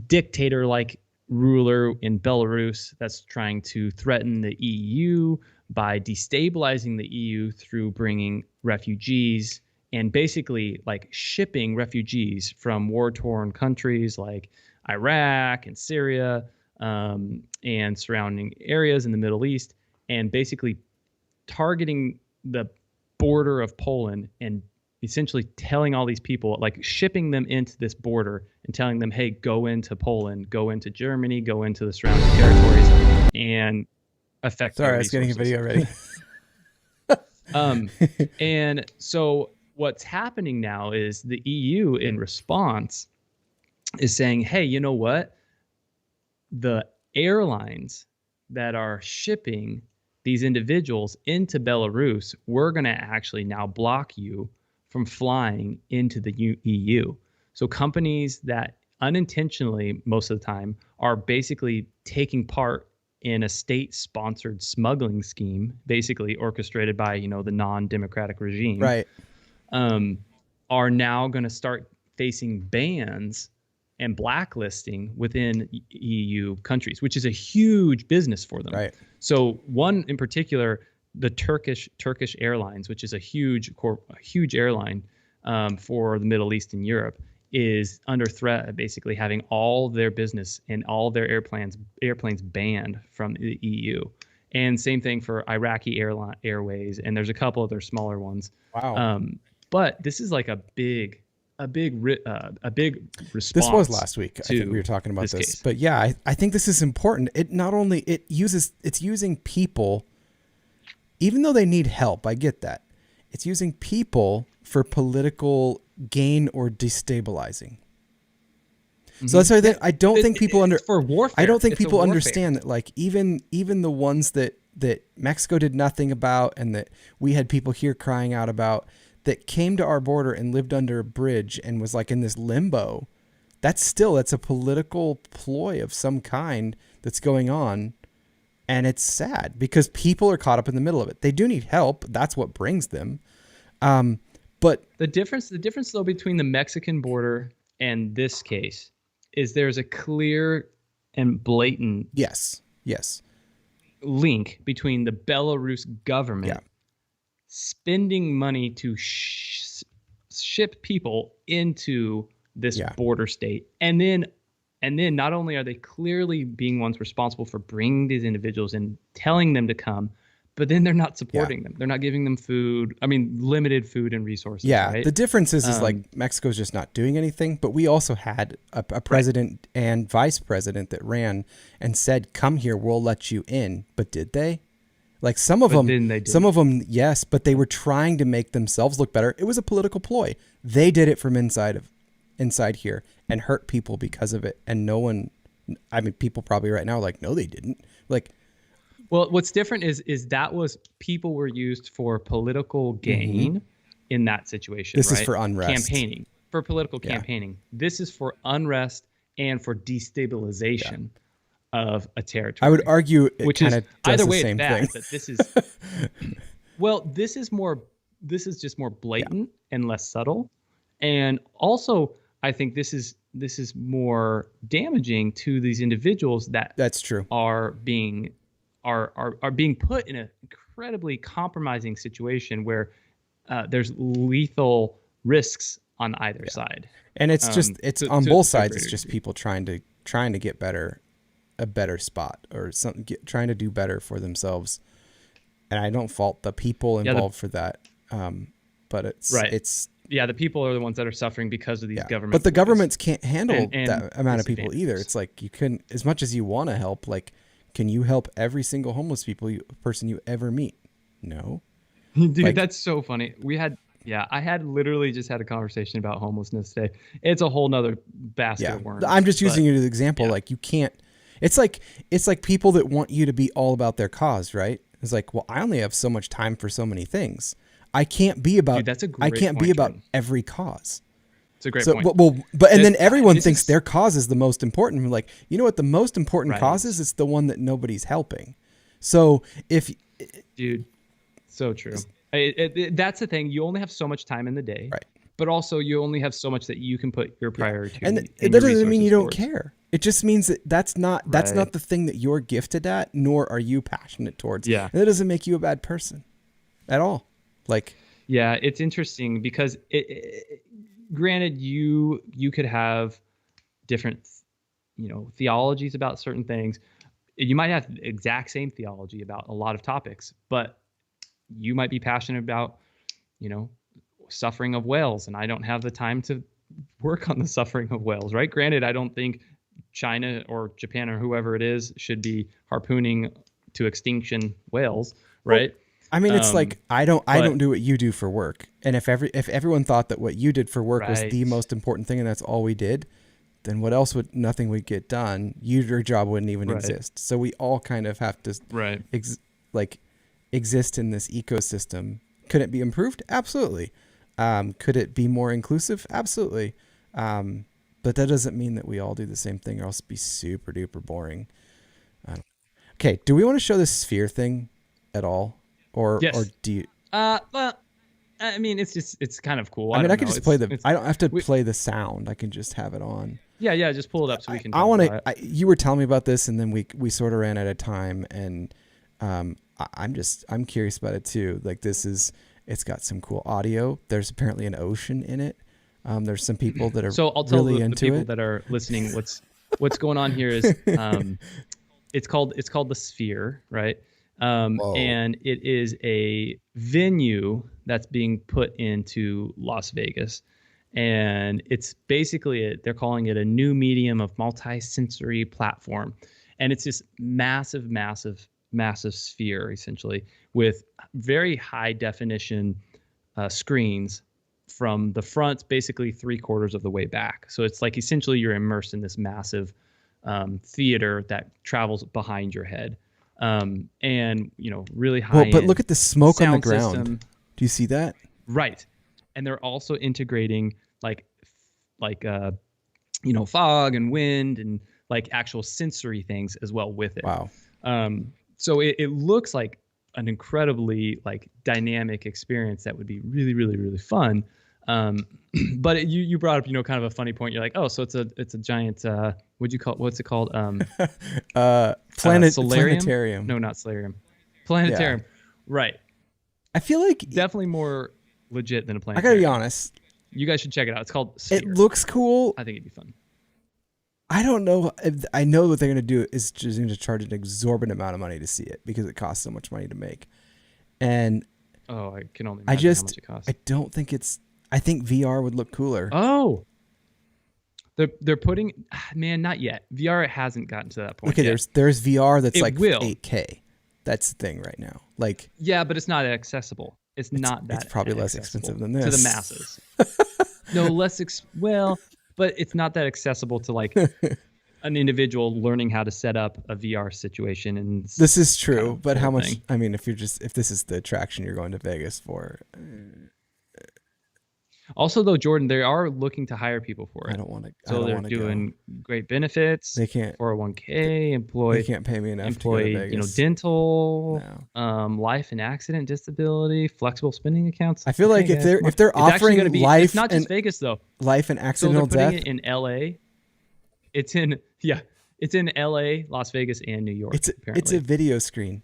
dictator-like ruler in Belarus that's trying to threaten the EU by destabilizing the EU through bringing refugees and basically like shipping refugees from war-torn countries like Iraq and Syria, and surrounding areas in the Middle East, and basically targeting the border of Poland and essentially telling all these people, like shipping them into this border and telling them, hey, go into Poland, go into Germany, go into the surrounding territories and affect. Sorry, I was getting a video ready. And so what's happening now is the EU in response is saying, hey, you know what? The airlines that are shipping these individuals into Belarus, we're going to actually now block you from flying into the EU. So companies that unintentionally, most of the time, are basically taking part in a state-sponsored smuggling scheme, basically orchestrated by, the non-democratic regime, right, are now going to start facing bans and blacklisting within EU countries, which is a huge business for them. Right. So one in particular, the Turkish Airlines, which is a huge airline for the Middle East and Europe, is under threat of basically having all their business and all their airplanes banned from the EU. And same thing for Iraqi Airways, and there's a couple other smaller ones. Wow. But this is like a big response. This was last week. I think we were talking about this. But yeah, I think this is important. It not only it's using people, even though they need help. I get that. It's using people for political gain or destabilizing. So that's why I don't think people for warfare. I don't think people understand that, like, even the ones that Mexico did nothing about and that we had people here crying out about, that came to our border and lived under a bridge and was like in this limbo, that's a political ploy of some kind that's going on. And it's sad because people are caught up in the middle of it. They do need help. That's what brings them. But the difference though between the Mexican border and this case is there's a clear and blatant yes link between the Belarus government spending money to ship people into this border state, and then not only are they clearly being ones responsible for bringing these individuals and telling them to come, but then they're not supporting them. They're not giving them food. I mean, limited food and resources. Yeah, right? The difference is like Mexico's just not doing anything, but we also had a president and vice president that ran and said, "Come here, we'll let you in." But did they? Like some of them, yes, but they were trying to make themselves look better. It was a political ploy. They did it from inside here and hurt people because of it. And no one, I mean, people probably right now are like, no, they didn't. Like, well, what's different is that was people were used for political gain in that situation. This is for unrest. Campaigning, for political campaigning. This is for unrest and for destabilization of a territory. I would argue it which is either way the same bad, thing. but this is well, this is just more blatant and less subtle. And also I think this is more damaging to these individuals that's true are being put in an incredibly compromising situation where there's lethal risks on either side. And it's just on both sides. It's just people trying to get a better spot or something, trying to do better for themselves. And I don't fault the people involved for that. But it's the people are the ones that are suffering because of these governments. But the governments can't handle that amount of people either. It's like you couldn't, as much as you want to help, like, can you help every single homeless person you ever meet? No. Dude, like, that's so funny. I had literally just had a conversation about homelessness today. It's a whole nother basket of worms. I'm just using it as an example. Like, you can't, it's like people that want you to be all about their cause, right? It's like, well, I only have so much time for so many things. I can't be about, every cause. It's a great point. But then everyone thinks their cause is the most important. We're like, you know what the most important cause is? It's the one that nobody's helping. So dude, so true. That's the thing. You only have so much time in the day, right? But also you only have so much that you can put your priority. And that doesn't mean you don't care. It just means that that's not the thing that you're gifted at, nor are you passionate towards. Yeah. And that doesn't make you a bad person at all. Like, yeah, it's interesting because granted, you could have different, theologies about certain things. You might have the exact same theology about a lot of topics, but you might be passionate about, suffering of whales, and I don't have the time to work on the suffering of whales, right? Granted, I don't think China or Japan or whoever it is should be harpooning to extinction whales, right? Well, I mean, it's like I don't do what you do for work, and if everyone thought that what you did for work was the most important thing, and that's all we did, then nothing would get done. Your job wouldn't even exist. So we all kind of have to exist in this ecosystem. Could it be improved? Absolutely. Could it be more inclusive? Absolutely. But that doesn't mean that we all do the same thing, or else it'd be super duper boring. Do we want to show this sphere thing at all? Or yes. Or do you? Well, I mean, it's kind of cool. I mean, I can know. just play the. I don't have to play the sound. I can just have it on. Yeah. Just pull it up so we can. I want to. You were telling me about this, and then we sort of ran out of time, and I'm curious about it too. Like it's got some cool audio. There's apparently an ocean in it. There's some people that are so I'll tell really the people it. that are listening what's going on here is it's called the Sphere, right? And it is a venue that's being put into Las Vegas, and it's basically they're calling it a new medium of multi-sensory platform, and it's this massive sphere essentially with very high definition screens from the front, basically 3/4 of the way back. So it's like essentially you're immersed in this massive theater that travels behind your head. And really high. Well, but look at the smoke on the ground. System. Do you see that? Right. And they're also integrating like fog and wind and like actual sensory things as well with it. Wow. So it looks like an incredibly like dynamic experience that would be really, really, really fun. But you brought up, kind of a funny point. You're like, oh, so it's a giant, what's it called? Planetarium. No, not solarium. Planetarium. Yeah. Right. I feel like definitely more legit than a planetarium. I gotta be honest. You guys should check it out. It's called Sphere. It looks cool. I think it'd be fun. I don't know. I know what they're going to do is just going to charge an exorbitant amount of money to see it because it costs so much money to make. And I can only imagine how much it costs. I don't think I think VR would look cooler. Oh, they're putting, man, not yet. VR hasn't gotten to that point. Okay, yet. there's VR that's like will. 8K. That's the thing right now. Like, yeah, but it's not accessible. It's not that. It's probably less expensive than this to the masses. No, but it's not that accessible to like an individual learning how to set up a VR situation. And this is true, but how much? I mean, if this is the attraction you're going to Vegas for. Also, though, Jordan, they are looking to hire people for it. I don't want to. So they're doing great benefits. They can't 401k employee. They can't pay me enough to go to Vegas. Dental, life and accident disability, flexible spending accounts. I feel like if they're offering life, it's not just Vegas though. Life and accidental death. So they're putting it in LA. It's in LA, Las Vegas, and New York. It's a video screen.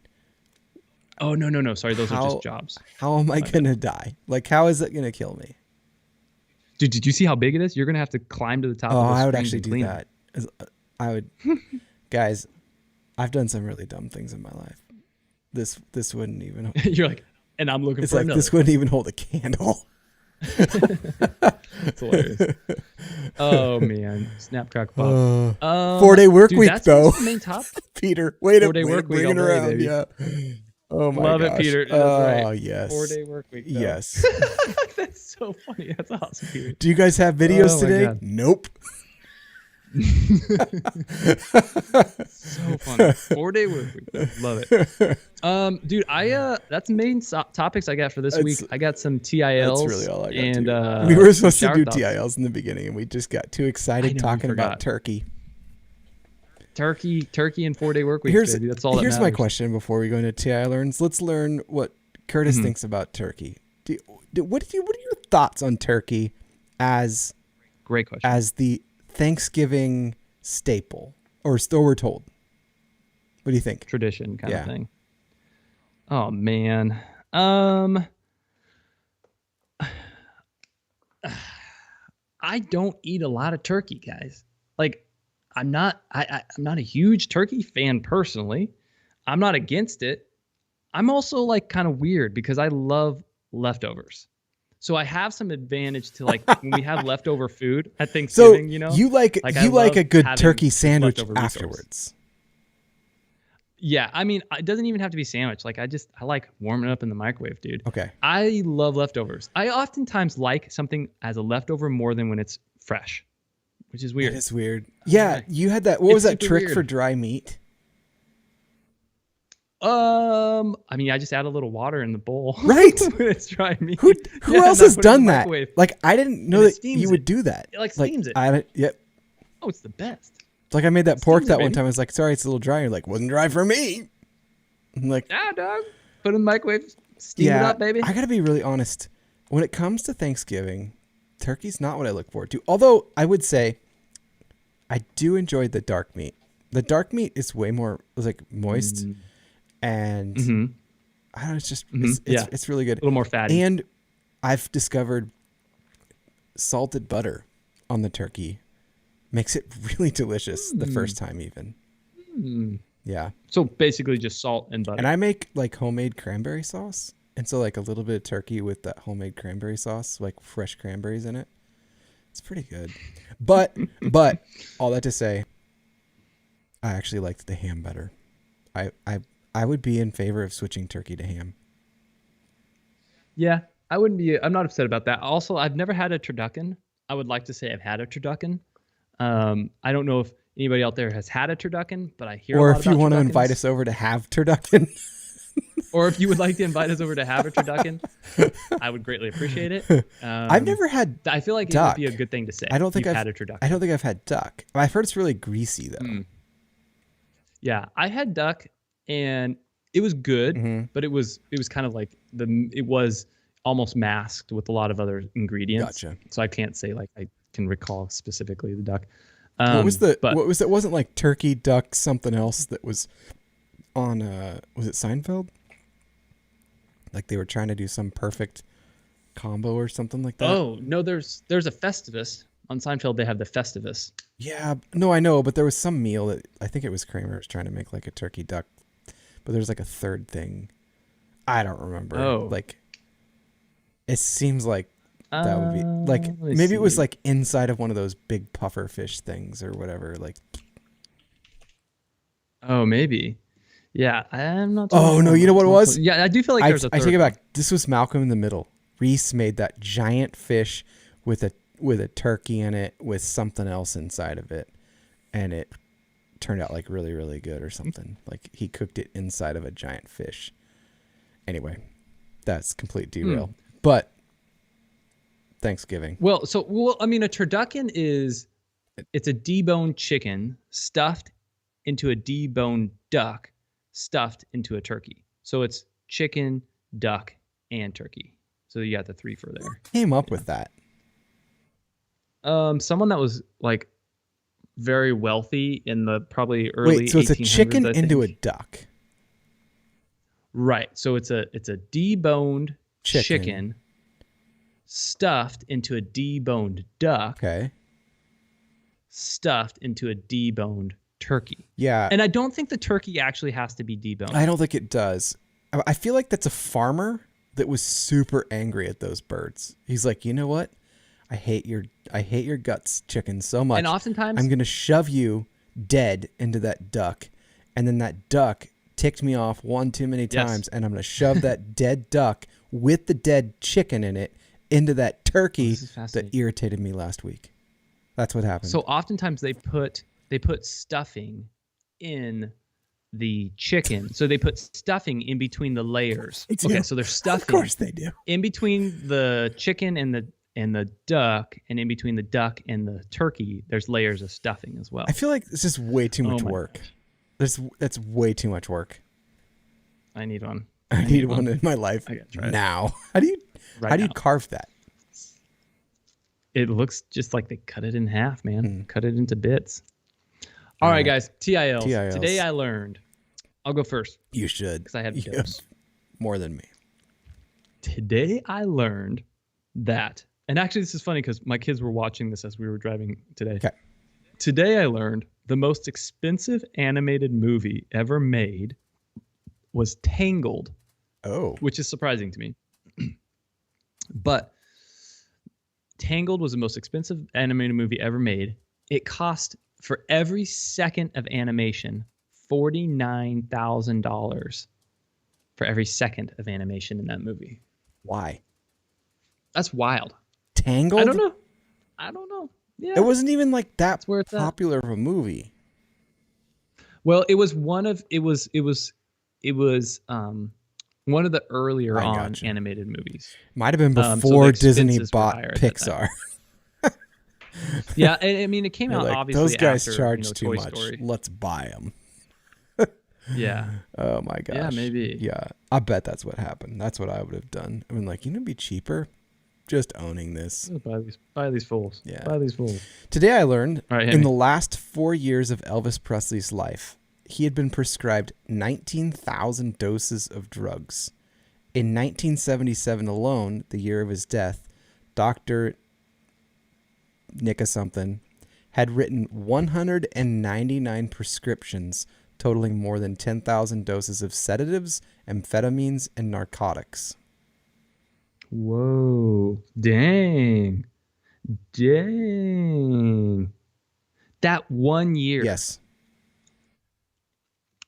Oh no! Sorry, those are just jobs. How am I gonna die? Like, how is it gonna kill me? Dude, did you see how big it is? You're gonna have to climb to the top. Oh, of the I would actually do that. I would, guys. I've done some really dumb things in my life. This wouldn't even. You're like, and I'm looking for another. This wouldn't even hold a candle. That's hilarious. Oh man, snap crack pop. 4-day work week though. The main topic. Peter, wait a 4-day work week. Bring it around, baby. Yeah. Oh my Love gosh. it, Peter. Oh right. yes. 4-day work week. Though. Yes. That's so funny. That's awesome, Peter. Do you guys have videos today? God. Nope. So funny. 4-day work week. Though. Love it. Dude, that's the main topics I got for this week. I got some TILs. That's really all I got. And we were supposed to do TILs in the beginning, and we just got too excited talking about turkey. Turkey and 4-day work week, baby. That's all that matters. Here's my question before we go into TI learns. Let's learn what Curtis thinks about turkey. What are your thoughts on turkey as great question as the Thanksgiving staple, or so we're told? What do you think? Tradition kind of thing. Oh man, I don't eat a lot of turkey, guys. Like, I'm not a huge turkey fan personally. I'm not against it. I'm also like kind of weird because I love leftovers. So I have some advantage to like when we have leftover food at Thanksgiving, you like a good turkey sandwich afterwards. Yeah, I mean, it doesn't even have to be sandwich. Like I like warming it up in the microwave, dude. Okay. I love leftovers. I oftentimes like something as a leftover more than when it's fresh, which is weird. It is weird. Yeah, you had that. What was that trick for dry meat? I mean, I just add a little water in the bowl. Right. When it's dry meat. Who else has done that? Like, I didn't know that you would do that. It like steams it. Yep. Oh, it's the best. It's like I made that pork that one time. I was like, sorry, it's a little dry. You're like, wasn't dry for me. I'm like, dog. Put it in the microwave. Steam it up, baby. I gotta be really honest. when it comes to Thanksgiving, turkey's not what I look forward to. Although I would say I do enjoy the dark meat. The dark meat is way more like moist, and I don't know, it's just it's really good. A little more fatty. And I've discovered salted butter on the turkey makes it really delicious the first time even. Yeah. So basically just salt and butter. And I make like homemade cranberry sauce. And so like a little bit of turkey with that homemade cranberry sauce, like fresh cranberries in it. It's pretty good. But all that to say, I actually liked the ham better. I would be in favor of switching turkey to ham. Yeah, I'm not upset about that. Also, I've never had a turducken. I would like to say I've had a turducken. I don't know if anybody out there has had a turducken, but I hear. Or a lot if you about want to turduckens. invite us over to have turducken. Or if you would like to invite us over to have a turducken, I would greatly appreciate it. I've never had. I feel like duck. it would be a good thing to say. I don't think You've I've had a turducken. I don't think I've had duck. I've heard it's really greasy though. Yeah, I had duck, and it was good, but it was kind of like it was almost masked with a lot of other ingredients. Gotcha. So I can't say like I can recall specifically the duck. What was it? Wasn't like turkey, duck, something else that was on? Was it Seinfeld? Like they were trying to do some perfect combo or something like that. Oh no, there's a Festivus on Seinfeld. They have the Festivus. Yeah, no, I know, but there was some meal that I think it was Kramer was trying to make like a turkey duck, but there's like a third thing. I don't remember. Oh, like it seems like that would be like maybe it was like inside of one of those big puffer fish things or whatever. Like, oh, maybe. Yeah, I'm not. Oh no, you know what it was? Yeah, I do feel like there's a third. I take it back. This was Malcolm in the Middle. Reese made that giant fish with a turkey in it with something else inside of it, and it turned out like really, really good or something. Like he cooked it inside of a giant fish. Anyway, that's complete derail. But Thanksgiving. Well, I mean, a turducken it's a deboned chicken stuffed into a deboned duck stuffed into a turkey. So it's chicken, duck, and turkey. So you got the three for there. Who came up with that? Someone that was like very wealthy in the probably early. Wait, so it's a 1800s, chicken into a duck. Right. So it's a deboned chicken stuffed into a deboned duck. Okay. Stuffed into a deboned turkey. Yeah. And I don't think the turkey actually has to be deboned. I don't think it does. I feel like that's a farmer that was super angry at those birds. He's like, you know what? I hate your guts, chicken, so much. And oftentimes I'm gonna shove you dead into that duck, and then that duck ticked me off one too many times, and I'm gonna shove that dead duck with the dead chicken in it into that turkey that irritated me last week. That's what happened. So oftentimes they put stuffing in the chicken. So they put stuffing in between the layers. Okay, so there's stuffing. Of course they do. In between the chicken and the duck, and in between the duck and the turkey, there's layers of stuffing as well. I feel like it's just way too much work. That's way too much work. I need one. I need one in my life now. How do you carve that? It looks just like they cut it in half, man. Cut it into bits. All right, guys. TILs. Today I learned. I'll go first. You should. Because I have tips. More than me. Today I learned that, and actually this is funny because my kids were watching this as we were driving today. Okay. Today I learned the most expensive animated movie ever made was Tangled. Oh. Which is surprising to me. But Tangled was the most expensive animated movie ever made. It cost, for every second of animation, $49,000 for every second of animation in that movie. Why? That's wild. Tangled? I don't know. Yeah. It wasn't even like that popular of a movie. Well, it was one of one of the earlier on animated movies. Might have been before Disney bought Pixar. Yeah, I mean, it came out like, obviously those guys after, charge too Toy much. Story. Let's buy them. Yeah. Oh my gosh. Yeah, maybe. Yeah, I bet that's what happened. That's what I would have done. I mean, like, it'd be cheaper. just owning this. Buy these fools. Yeah. Buy these fools. Today I learned Right, the last 4 years of Elvis Presley's life, he had been prescribed 19,000 doses of drugs. In 1977 alone, the year of his death, Dr. Nicka something had written 199 prescriptions totaling more than 10,000 doses of sedatives, amphetamines, and narcotics. Whoa. Dang. That 1 year. Yes.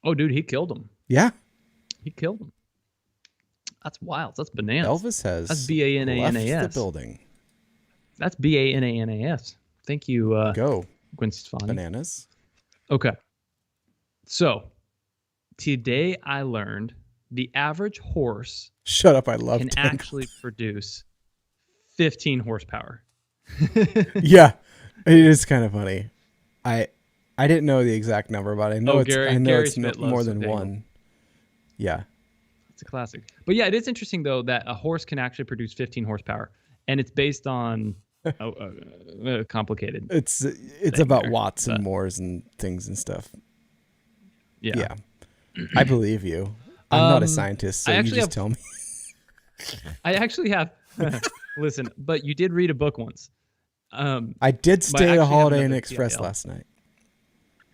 Oh, dude, he killed him. Yeah. He killed him. That's wild. That's bananas. Elvis has That's BANANAS. left the building. That's BANANAS. Thank you, Go. Gwen Stefani. Bananas. Okay. So, today I learned the average horse Shut up, I love can Tangled. actually produce 15 horsepower. Yeah, it is kind of funny. I didn't know the exact number, but I know Gary it's Schmidt more loves than Tangled. one. Yeah. It's a classic. But yeah, it is interesting though that a horse can actually produce 15 horsepower, and it's based on complicated. It's about there, watts and but- mores and things and stuff. Yeah. Yeah. I believe you. I'm not a scientist, so I you actually just tell me. I actually have. Listen, but you did read a book once. I did stay actually at a have Holiday Inn another Express TIL. last night.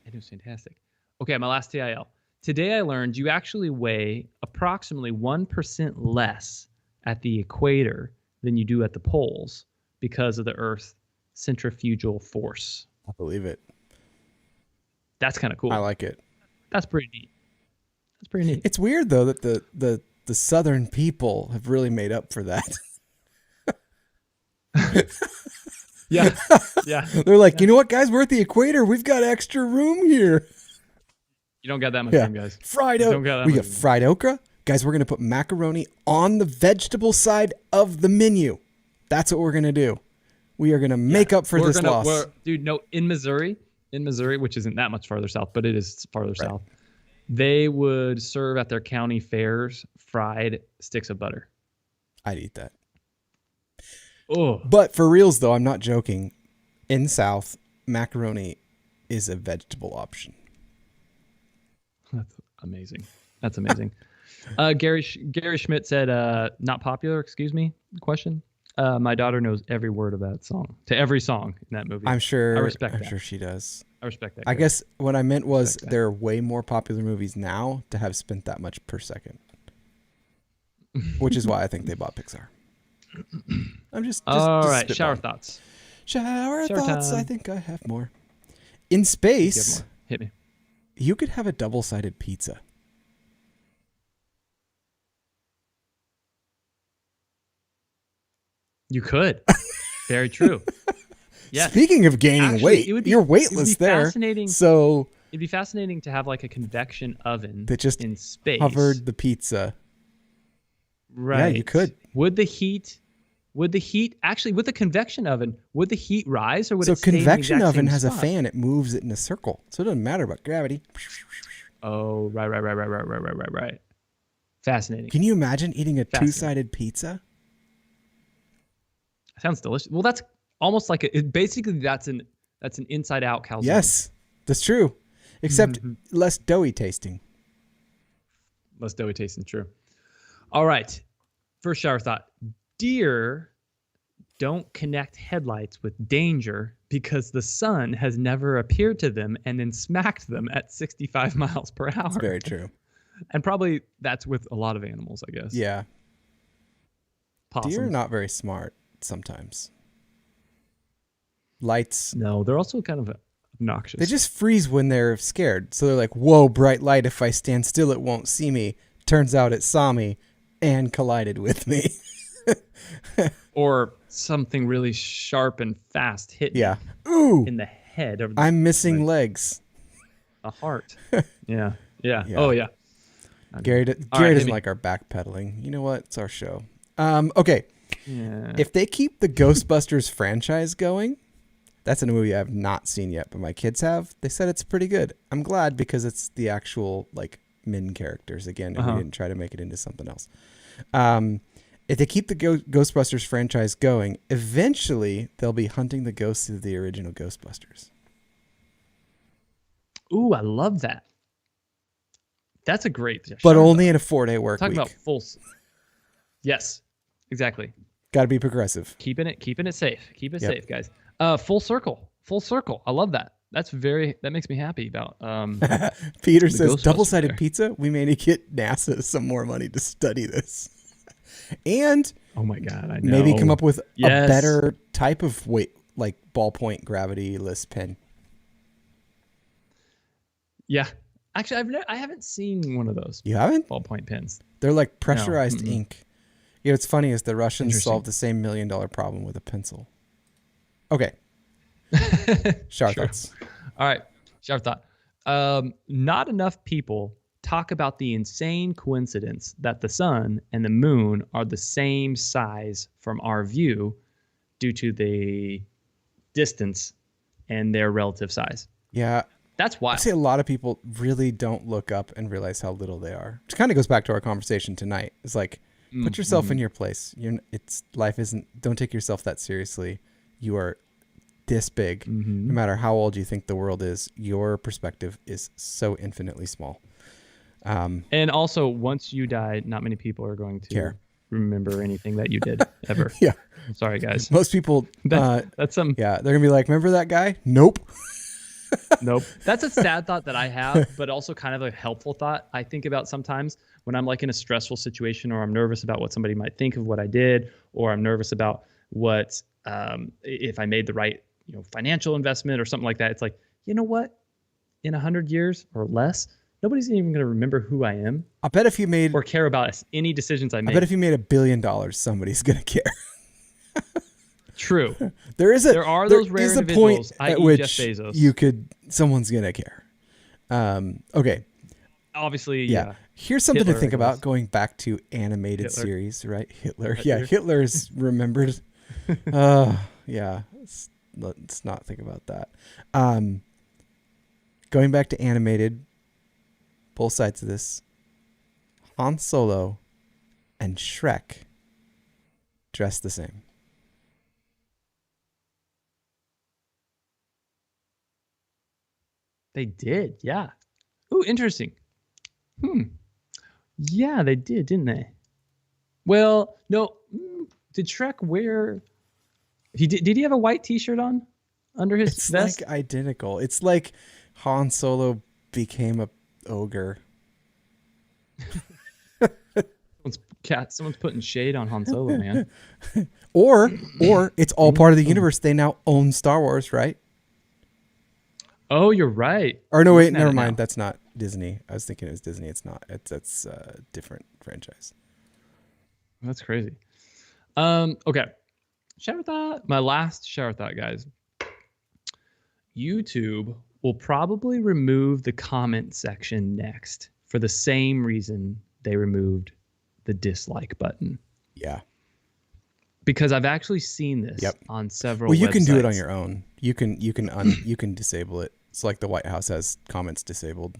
It was fantastic. Okay, my last TIL. Today I learned you actually weigh approximately 1% less at the equator than you do at the poles because of the Earth's centrifugal force. I believe it. That's kind of cool. I like it. That's pretty neat. That's pretty neat. It's weird though that the southern people have really made up for that. Yeah. Yeah. They're like, you know what, guys? We're at the equator. We've got extra room here. You don't got that much Yeah. room, guys. Fried Don't got that we much got room. fried okra. Guys, we're going to put macaroni on the vegetable side of the menu. That's what we're going to do. We are going to make up for this loss. Dude, no, in Missouri, which isn't that much farther south, but it is farther south, they would serve at their county fairs fried sticks of butter. I'd eat that. Oh, But for reals, though, I'm not joking. In South, macaroni is a vegetable option. that's amazing. That's amazing. Gary Schmidt said, not popular, excuse me, question. My daughter knows every word of that song, to every song in that movie. I'm sure. I respect I'm that. sure she does. I respect that. I Gary. guess what I meant was Respect that. there are way more popular movies now to have spent that much per second, which is why I think they bought Pixar. I'm just All right, spitballing. shower thoughts. Shower Shower thoughts. time. I think I have more. In You have space, more. Hit me. you could have a double-sided pizza. You could. Very true. Yes. Speaking of gaining Actually, weight, it would be- you're it would be weightless there. fascinating. So It'd be fascinating to have like a convection oven that just in space. covered the pizza. Right. you could. Would the heat actually with the convection oven, would the heat rise or would So it stay in the convection exact oven same has a spot? fan. It moves it in a circle. So it doesn't matter about gravity. Oh, right. Fascinating. Can you imagine eating a Fascinating. two-sided pizza? Sounds delicious. Well, that's almost like basically that's an inside out calzone. Yes, that's true. Except less doughy tasting. Less doughy tasting, true. All right. First shower thought. Deer don't connect headlights with danger because the sun has never appeared to them and then smacked them at 65 miles per hour. That's very true. And probably that's with a lot of animals, I guess. Yeah. Possums. Deer are not very smart sometimes. Lights. No, they're also kind of obnoxious. They just freeze when they're scared. So they're like, whoa, bright light. If I stand still, it won't see me. Turns out it saw me and collided with me. or something really sharp and fast hit Yeah. Ooh, in the head of I'm missing legs. the heart. Yeah. Yeah. Oh, yeah. Gary All right, doesn't hit me. like our backpedaling. You know what? It's our show. Okay. Yeah. If they keep the Ghostbusters franchise going, that's a movie I've not seen yet, but my kids have. They said it's pretty good. I'm glad because it's the actual like Min characters again, and we didn't try to make it into something else. If they keep the Ghostbusters franchise going, eventually they'll be hunting the ghosts of the original Ghostbusters. Ooh, I love that. That's a great suggestion. But only in a 4-day work week. Talking about full. Yes, exactly. Got to be progressive. Keeping it safe. Keep it safe, guys. Full circle. I love that. That makes me happy about. Peter says double-sided pizza. We may need to get NASA some more money to study this, and oh my god, I know. Maybe come up with a better type of like ballpoint gravity-less pen. Yeah, actually, I haven't seen one of those. You haven't? Ballpoint pens. They're like pressurized ink. You know, what's funny is the Russians solved the same $1 million problem with a pencil. Okay. Shower thoughts. All right. Shower thought. Not enough people talk about the insane coincidence that the sun and the moon are the same size from our view due to the distance and their relative size. Yeah. That's wild. I'd say a lot of people really don't look up and realize how little they are. Which kind of goes back to our conversation tonight. It's like, put yourself in your place. Life isn't, don't take yourself that seriously. You are this big. No matter how old you think the world is, your perspective is so infinitely small. And also, once you die, not many people are going to remember anything that you did ever. Yeah. Sorry, guys. Most people, that's some. Yeah, they're gonna be like, remember that guy? Nope. Nope. That's a sad thought that I have, but also kind of a helpful thought I think about sometimes when I'm like in a stressful situation, or I'm nervous about what somebody might think of what I did, or I'm nervous about what if I made the right financial investment or something like that. It's like, you know what? In 100 years or less, nobody's even going to remember who I am. I bet if you made or care about any decisions I made. I bet if you made $1 billion, somebody's going to care. True. There are those rare individuals, at i.e. which Jeff Bezos. Someone's going to care. Okay. Obviously, yeah. Here's something to think about going back to animated series, right? Hitler. Hitler's remembered. Yeah. Let's not think about that. Going back to animated, both sides of this, Han Solo and Shrek dress the same. They did, yeah. Ooh, interesting. Yeah, they did, didn't they? Well, no. Did Shrek wear? Did he have a white T-shirt on under his vest? It's like identical. It's like Han Solo became a ogre. Someone's putting shade on Han Solo, man. or it's all part of the universe. They now own Star Wars, right? Oh, you're right. Or no, wait, never mind. That's not Disney. I was thinking it was Disney. It's not. That's a different franchise. That's crazy. Okay. Shower thought. My last shower thought, guys. YouTube will probably remove the comment section next for the same reason they removed the dislike button. Yeah. Because I've actually seen this on several websites. Well, you can do it on your own. You can disable it. It's like the White House has comments disabled.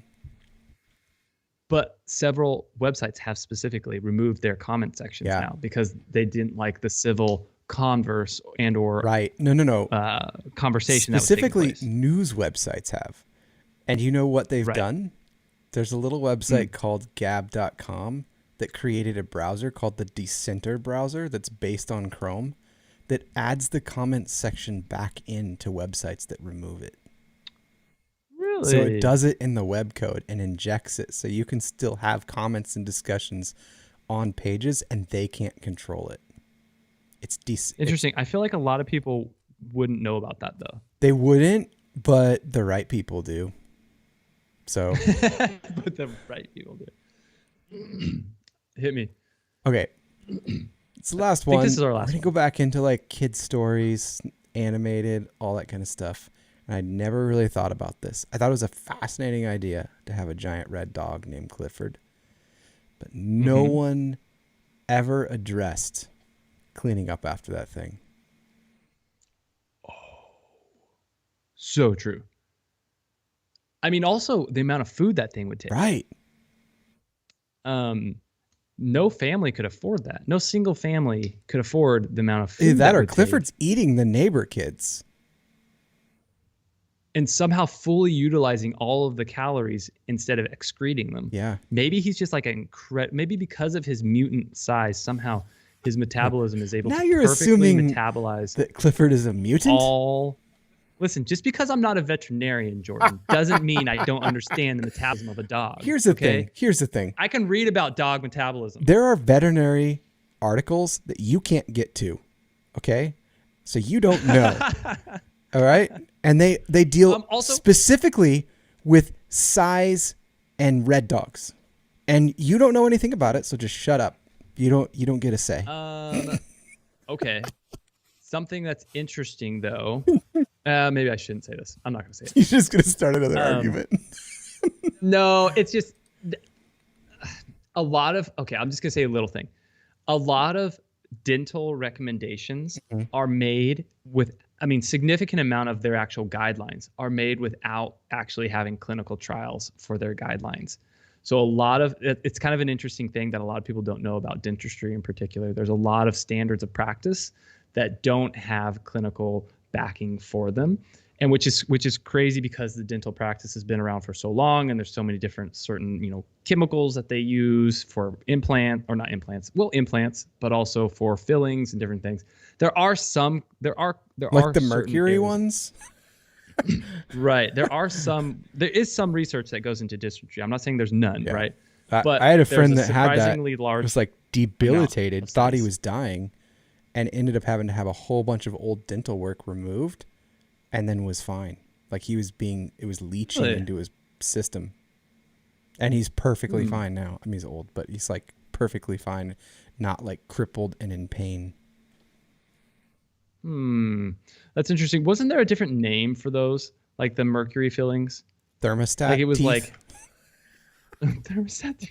But several websites have specifically removed their comment sections now because they didn't like the civil converse and or conversation. Specifically, that was news websites have. And you know what they've done? There's a little website called Gab.com that created a browser called the Dissenter browser that's based on Chrome that adds the comment section back into websites that remove it. Really? So it does it in the web code and injects it so you can still have comments and discussions on pages and they can't control it. It's interesting. I feel like a lot of people wouldn't know about that though. They wouldn't, but the right people do. So but the right people do. Hit me. Okay. It's the last one. This is our last We're going to go back into like kids stories, animated, all that kind of stuff. And I never really thought about this. I thought it was a fascinating idea to have a giant red dog named Clifford. But no one ever addressed cleaning up after that thing. Oh, so true. I mean, also the amount of food that thing would take. Right. no family could afford that. No single family could afford the amount of food. Either that or Clifford's eating the neighbor kids. And somehow fully utilizing all of the calories instead of excreting them. Yeah. Maybe he's just like maybe because of his mutant size, somehow his metabolism is able now to you're perfectly assuming metabolize that Clifford is a mutant? Listen, just because I'm not a veterinarian, Jordan, doesn't mean I don't understand the metabolism of a dog. Here's the thing. I can read about dog metabolism. There are veterinary articles that you can't get to. Okay? So you don't know. All right? And they deal specifically with size and red dogs. And you don't know anything about it, so just shut up. You don't get a say. Okay. Something that's interesting though. Maybe I shouldn't say this. I'm not going to say it. You're just going to start another argument. No, it's just a lot of, okay, I'm just going to say a little thing. A lot of dental recommendations are made with, significant amount of their actual guidelines are made without actually having clinical trials for their guidelines. So it's kind of an interesting thing that a lot of people don't know about dentistry in particular. There's a lot of standards of practice that don't have clinical backing for them, and which is crazy because the dental practice has been around for so long, and there's so many different certain chemicals that they use for implants, but also for fillings and different things. There are like the mercury ones. Right. There is some research that goes into dentistry. I'm not saying there's none, right? But I had a friend that had that. Large was like debilitated, thought he was dying, and ended up having to have a whole bunch of old dental work removed, and then was fine. Like it was leaching into his system, and he's perfectly fine now. I mean, he's old, but he's like perfectly fine, not like crippled and in pain. That's interesting. Wasn't there a different name for those, like the mercury fillings? Thermostat. Like it was teeth. like thermostat.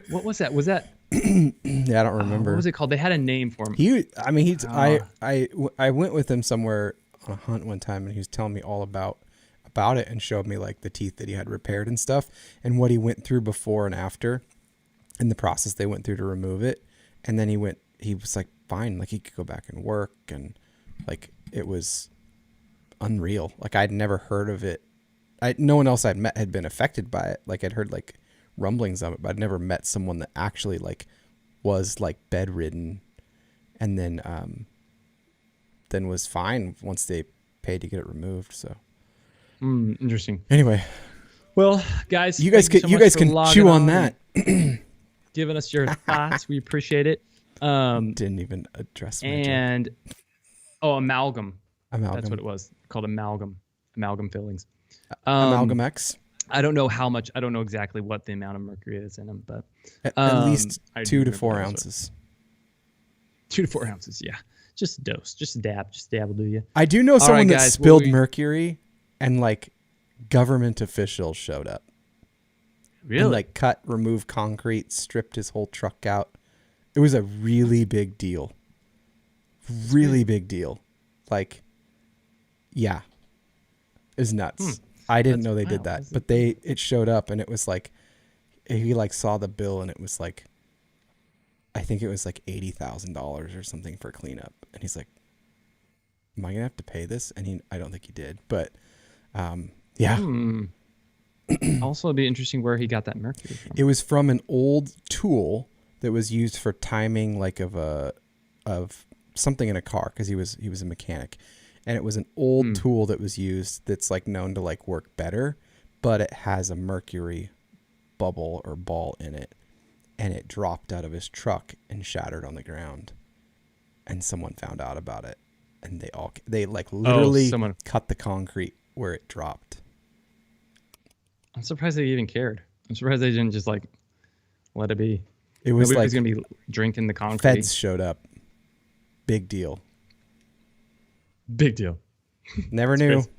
What was that? Was that? Yeah, I don't remember. What was it called? They had a name for him. I went with him somewhere on a hunt one time, and he was telling me all about it and showed me like the teeth that he had repaired and stuff, and what he went through before and after, and the process they went through to remove it. And then he was like fine, like he could go back and work, and like it was unreal. Like I'd never heard of it. No one else I'd met had been affected by it. Like I'd heard like rumblings of it, but I'd never met someone that actually like was like bedridden, and then was fine once they paid to get it removed. So interesting. Anyway, well, guys, you guys can chew on that. Giving us your thoughts, we appreciate it. Didn't even address my joke. Amalgam. That's what it was called. Amalgam fillings. Amalgam X. I don't know exactly what the amount of mercury is in them, but at least 2 to 4 ounces. 2 to 4 ounces, yeah. Just a dose, just a dab will do you. I do know someone that spilled mercury, and like government officials showed up. Really? And like removed concrete, stripped his whole truck out. It was a really big deal. Really big deal. Like, yeah. It's nuts. I didn't know they did that, but it showed up, and it was like, he like saw the bill, and it was like, I think it was like $80,000 or something for cleanup. And he's like, am I going to have to pay this? And I don't think he did, but yeah. Also, it'd be interesting where he got that mercury from. It was from an old tool that was used for timing, like of something in a car, because he was a mechanic, and it was an old tool that was used that's like known to like work better, but it has a mercury bubble or ball in it, and it dropped out of his truck and shattered on the ground, and someone found out about it, and they like literally cut the concrete where it dropped. I'm surprised they even cared. I'm surprised they didn't just like let it be. It was Nobody like was gonna be drinking the concrete. Feds showed up. Big deal. Big deal. Never knew. Crazy.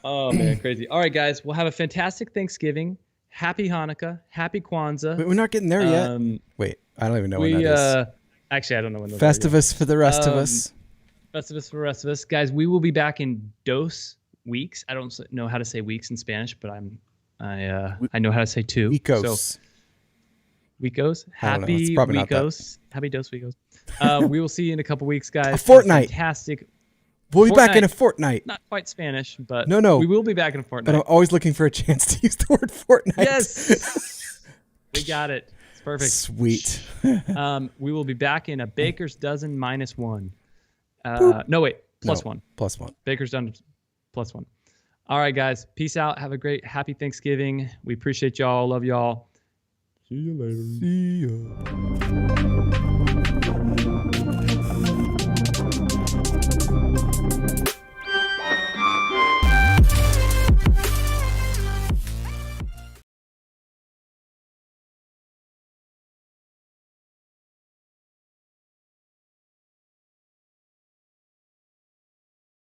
Oh man, crazy. All right, guys, we'll have a fantastic Thanksgiving. Happy Hanukkah. Happy Kwanzaa. Wait, we're not getting there yet. Wait, I don't even know when that is. Actually, I don't know when. Festivus for the rest of us. Festivus for the rest of us, guys. We will be back in dos weeks. I don't know how to say weeks in Spanish, but I know how to say two. Weekos. So, Weekos. Happy Weekos. Happy Dos Weekos. We will see you in a couple weeks, guys. A fortnight. Fantastic. We'll be back in a fortnight. Not quite Spanish, but no. We will be back in a fortnight. But I'm always looking for a chance to use the word fortnight. Yes. We got it. It's perfect. Sweet. We will be back in a baker's dozen -1. No, wait. +1. +1. Baker's dozen +1. All right, guys. Peace out. Have a great, happy Thanksgiving. We appreciate y'all. Love y'all. See you later.